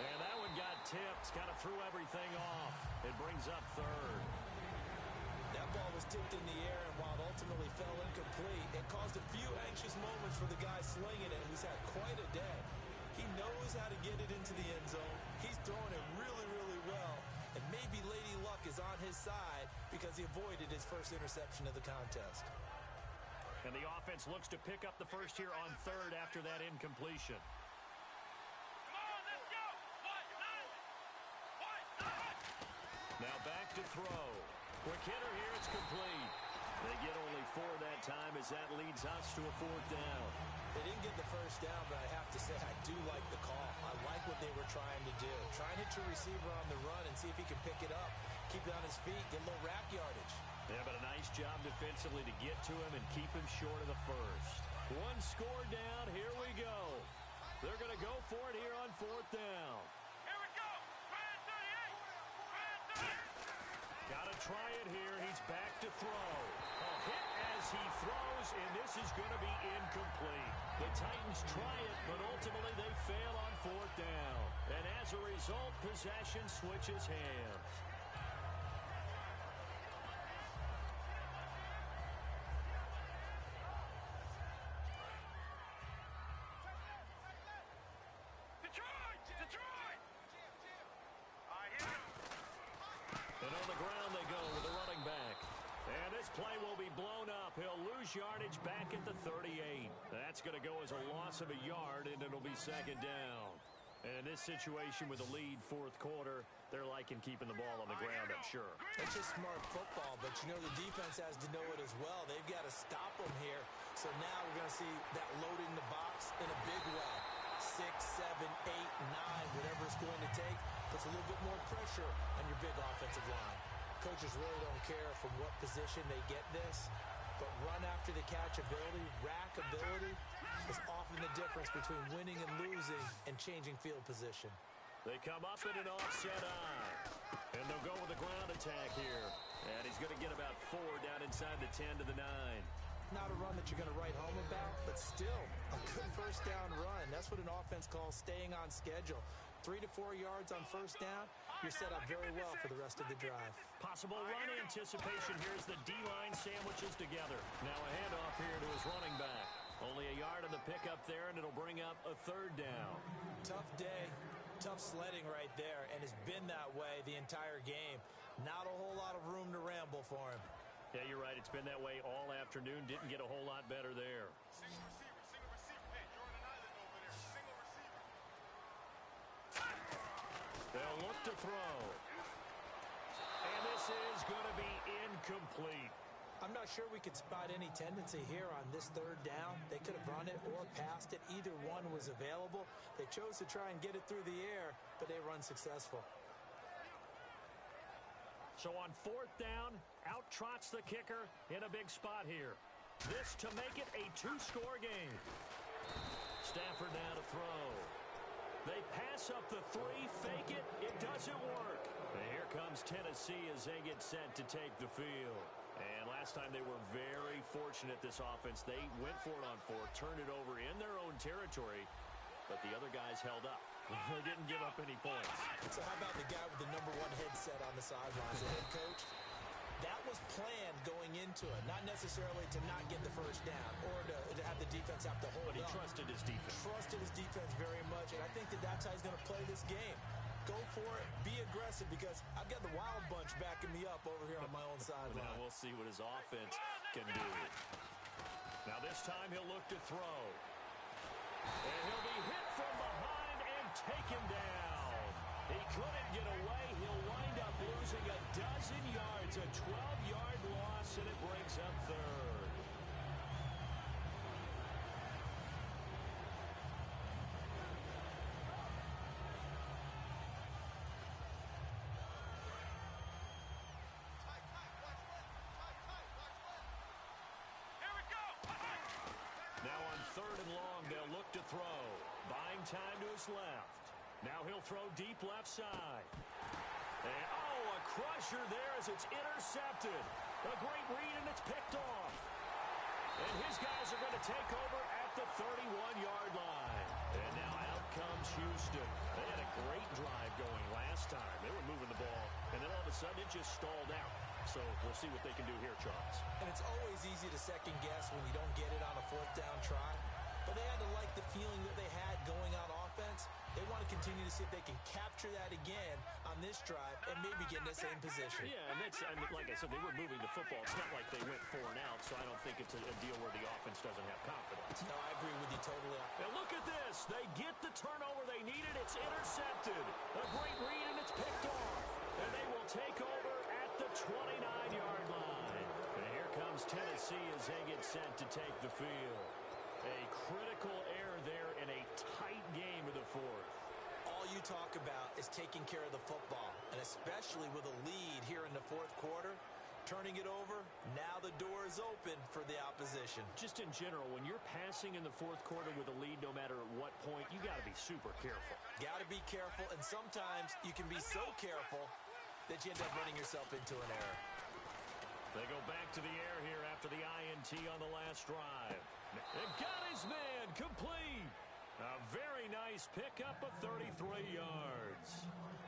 And that one got tipped, kind of threw everything off. It brings up third. That ball was tipped in the air, and while it ultimately fell incomplete, it caused a few anxious moments for the guy slinging it, who's had quite a day. He knows how to get it into the end zone. He's throwing it really, really well. And maybe Lady Luck is on his side because he avoided his first interception of the contest. And the offense looks to pick up the first here on third after that incompletion. Now back to throw. Quick hitter here, it's complete. They get only 4 that time as that leads us to a 4th down. They didn't get the first down, but I have to say I do like the call. I like what they were trying to do. Try and hit your receiver on the run and see if he can pick it up. Keep it on his feet, get a little rack yardage. Yeah, but a nice job defensively to get to him and keep him short of the first. 1 score down, here we go. They're going to go for it here on 4th down. Here we go. Brand 38. Brand 38. Got to try it here. He's back to throw. A hit as he throws, and this is going to be incomplete. The Titans try it, but ultimately they fail on 4th down. And as a result, possession switches hands. Detroit! I hear you. And on the ground they go with the running back. And this play will be blown up. He'll lose yardage back at the 38. That's going to go as a loss of a yard, and it'll be 2nd down. And in this situation with a lead 4th quarter, they're liking keeping the ball on the ground, I'm sure. It's just smart football, but you know the defense has to know it as well. They've got to stop them here. So now we're going to see that loading the box in a big way. 6, 7, 8, 9, whatever it's going to take, puts a little bit more pressure on your big offensive line. Coaches really don't care from what position they get this, but run after the catch ability, rack ability, is often the difference between winning and losing and changing field position. They come up in an offset eye, and they'll go with a ground attack here. And he's going to get about 4 down inside the 10 to the 9. Not a run that you're going to write home about, but still a good first down run. That's what an offense calls staying on schedule. 3 to 4 yards on first down, you're set up very well for the rest of the drive. Possible run anticipation. Here's the D-line sandwiches together. Now a handoff here to his running back. Only a yard on the pickup there, and it'll bring up a 3rd down. Tough day, tough sledding right there, and it's been that way the entire game. Not a whole lot of room to ramble for him. Yeah, you're right. It's been that way all afternoon. Didn't get a whole lot better there. Single receiver. Hey, you're on an island over there. Single receiver. They'll look to throw. And this is going to be incomplete. I'm not sure we could spot any tendency here on this 3rd down. They could have run it or passed it. Either one was available. They chose to try and get it through the air, but they were unsuccessful. So on 4th down, out trots the kicker in a big spot here. This to make it a 2-score game. Stafford now to throw. They pass up the 3, fake it. It doesn't work. And here comes Tennessee as they get set to take the field. And last time they were very fortunate, this offense. They went for it on 4th, turned it over in their own territory, but the other guys held up. They didn't give up any points. So how about the guy with the #1 headset on the sidelines, the head coach? That was planned going into it, not necessarily to not get the first down or to have the defense have to hold But he up. trusted his defense. Trusted his defense very much, and I think that's how he's going to play this game. Go for it, be aggressive, because I've got the Wild Bunch backing me up over here on my own sideline. Now we'll see what his offense can do. Now this time he'll look to throw. And he'll be hit from behind and taken down. He couldn't get away. He'll wind up losing a dozen yards, a 12-yard loss, and it brings up third. Now on third and long, they'll look to throw. Buying time to his left. Now he'll throw deep left side. And, a crusher there as it's intercepted. A great read, and it's picked off. And his guys are going to take over at the 31-yard line. And now out comes Houston. They had a great drive going last time. They were moving the ball, and then all of a sudden it just stalled out. So we'll see what they can do here, Charles. And it's always easy to second guess when you don't get it on a fourth down try. But they had to like the feeling that they had going on offense. They want to continue to see if they can capture that again on this drive and maybe get in the same position. Yeah, and that's, like I said, they were moving the football. It's not like they went 4 and out, so I don't think it's a deal where the offense doesn't have confidence. No, I agree with you totally. And look at this. They get the turnover they needed. It's intercepted. A great read, and it's picked off. And they will take over at the 29-yard line. And here comes Tennessee as they get set to take the field. A critical error there in a tight game of the fourth. All you talk about is taking care of the football, and especially with a lead here in the fourth quarter, turning it over, now the door is open for the opposition. Just in general, when you're passing in the fourth quarter with a lead, no matter at what point, you got to be super careful. Got to be careful, and sometimes you can be so careful that you end up running yourself into an error. They go back to the air here after the INT on the last drive. It got his man complete. A very nice pickup of 33 yards.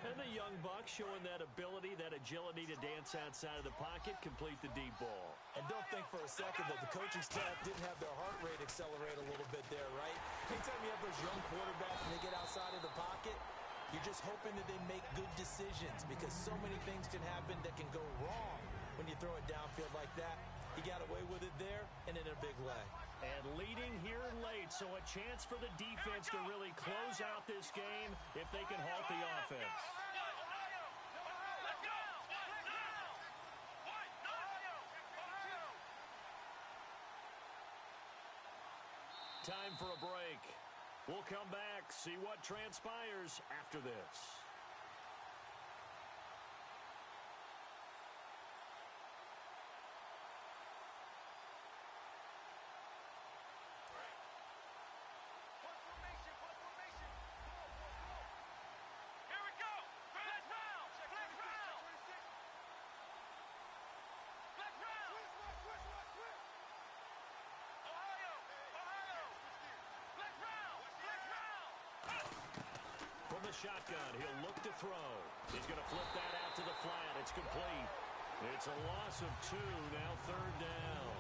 And the young buck showing that ability, that agility to dance outside of the pocket, complete the deep ball. And don't think for a second that the coaching staff didn't have their heart rate accelerate a little bit there, right? Anytime you have those young quarterbacks and they get outside of the pocket, you're just hoping that they make good decisions because so many things can happen that can go wrong when you throw it downfield like that. He got away with it there and in a big way. And leading here late, so a chance for the defense to really close out this game if they can halt the offense. Time for a break. We'll come back, see what transpires after this. Shotgun. He'll look to throw. He's going to flip that out to the flat. It's complete. It's a loss of 2. Now third down.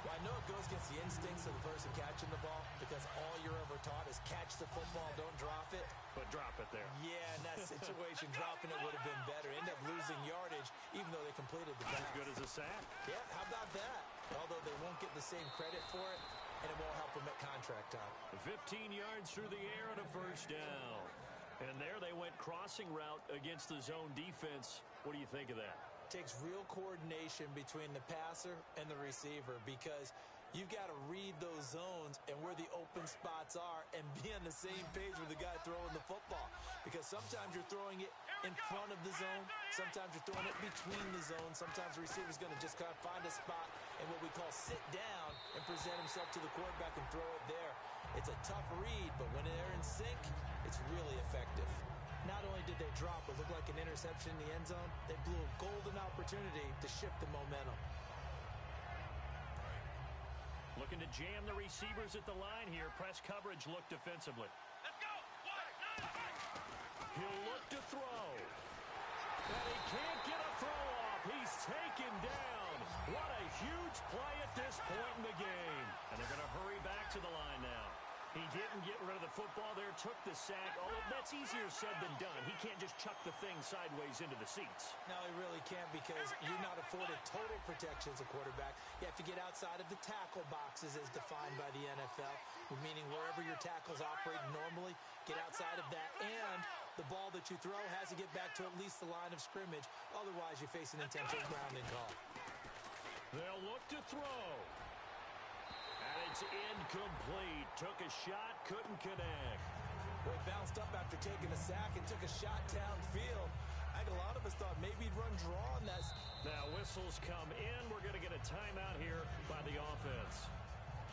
Well, I know it goes against the instincts of the person catching the ball because all you're ever taught is catch the football, don't drop it. But drop it there. Yeah, in that situation, dropping it would have been better. End up losing yardage, even though they completed the pass. As good as a sack. Yeah, how about that? Although they won't get the same credit for it, and it won't help them at contract time. 15 yards through the air and a first down. And there they went crossing route against the zone defense. What do you think of that? Takes real coordination between the passer and the receiver because you've got to read those zones and where the open spots are and be on the same page with the guy throwing the football. Because sometimes you're throwing it in front of the zone. Sometimes you're throwing it between the zones. Sometimes the receiver's going to just kind of find a spot and what we call sit down and present himself to the quarterback and throw it there. It's a tough read, but when they're in sync, it's really effective. Not only did they drop what looked like an interception in the end zone, they blew a golden opportunity to shift the momentum. Looking to jam the receivers at the line here. Press coverage look defensively. Let's go! He'll look to throw. And he can't get a throw off. He's taken down. What a huge play at this point in the game. And they're going to hurry back to the line now. He didn't get rid of the football there, took the sack. Oh, that's easier said than done. He can't just chuck the thing sideways into the seats. No, he really can't because you're not afforded total protection as a quarterback. You have to get outside of the tackle boxes as defined by the NFL, meaning wherever your tackles operate normally, get outside of that. And the ball that you throw has to get back to at least the line of scrimmage. Otherwise, you face an intentional grounding call. They'll look to throw. And it's incomplete. Took a shot, couldn't connect. Well, he bounced up after taking a sack and took a shot downfield. I think a lot of us thought maybe he'd run draw on that. Now whistles come in. We're going to get a timeout here by the offense.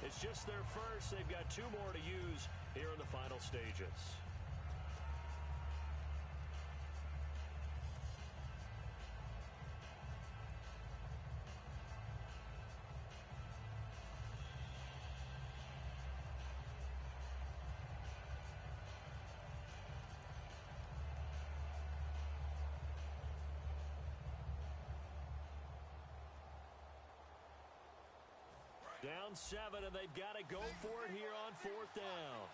It's just their first. They've got 2 more to use here in the final stages. Down 7, and they've got to go for it here on 4th down.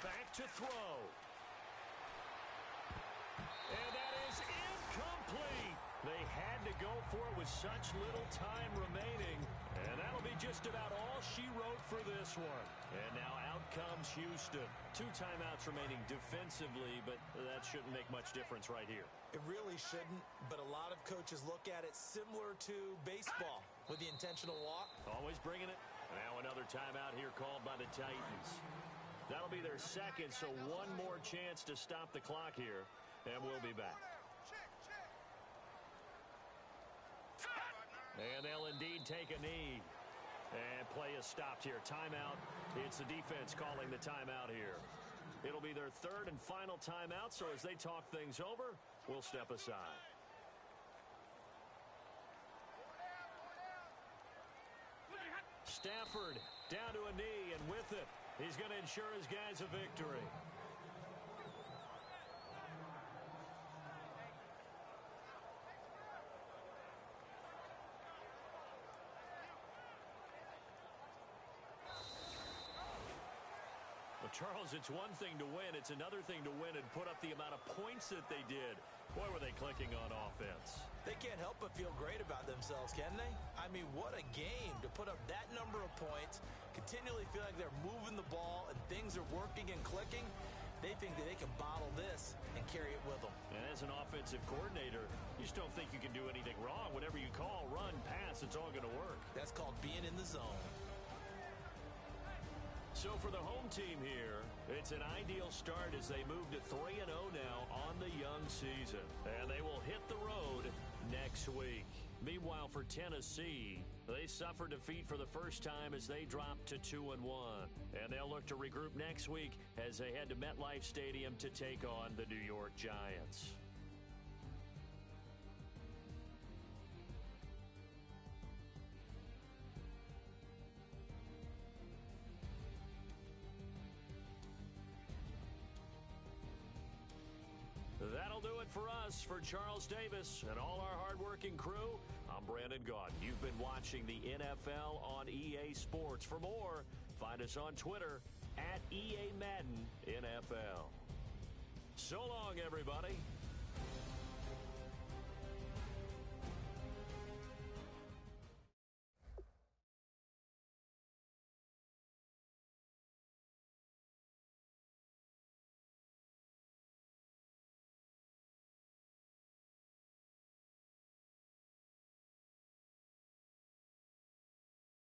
Back to throw. And that is incomplete. They had to go for it with such little time remaining. And that'll be just about all she wrote for this one. And now out comes Houston. 2 timeouts remaining defensively, but that shouldn't make much difference right here. It really shouldn't, but a lot of coaches look at it similar to baseball with the intentional walk. Always bringing it. Now another timeout here called by the Titans. That'll be their second, so 1 more chance to stop the clock here, and we'll be back. And they'll indeed take a knee. And play is stopped here. Timeout. It's the defense calling the timeout here. It'll be their 3rd and final timeout, so as they talk things over, we'll step aside. Stafford down to a knee, and with it, he's going to ensure his guys a victory. Charles, it's one thing to win. It's another thing to win and put up the amount of points that they did. Boy, were they clicking on offense. They can't help but feel great about themselves, can they? I mean, what a game to put up that number of points, continually feel like they're moving the ball and things are working and clicking. They think that they can bottle this and carry it with them. And as an offensive coordinator, you just don't think you can do anything wrong. Whatever you call, run, pass, it's all going to work. That's called being in the zone. So for the home team here, it's an ideal start as they move to 3-0 now on the young season. And they will hit the road next week. Meanwhile, for Tennessee, they suffered defeat for the first time as they dropped to 2-1. And they'll look to regroup next week as they head to MetLife Stadium to take on the New York Giants. That'll do it for us. For Charles Davis and all our hardworking crew, I'm Brandon Gaudin. You've been watching the NFL on EA Sports. For more, find us on Twitter @EA Madden NFL. So long, everybody.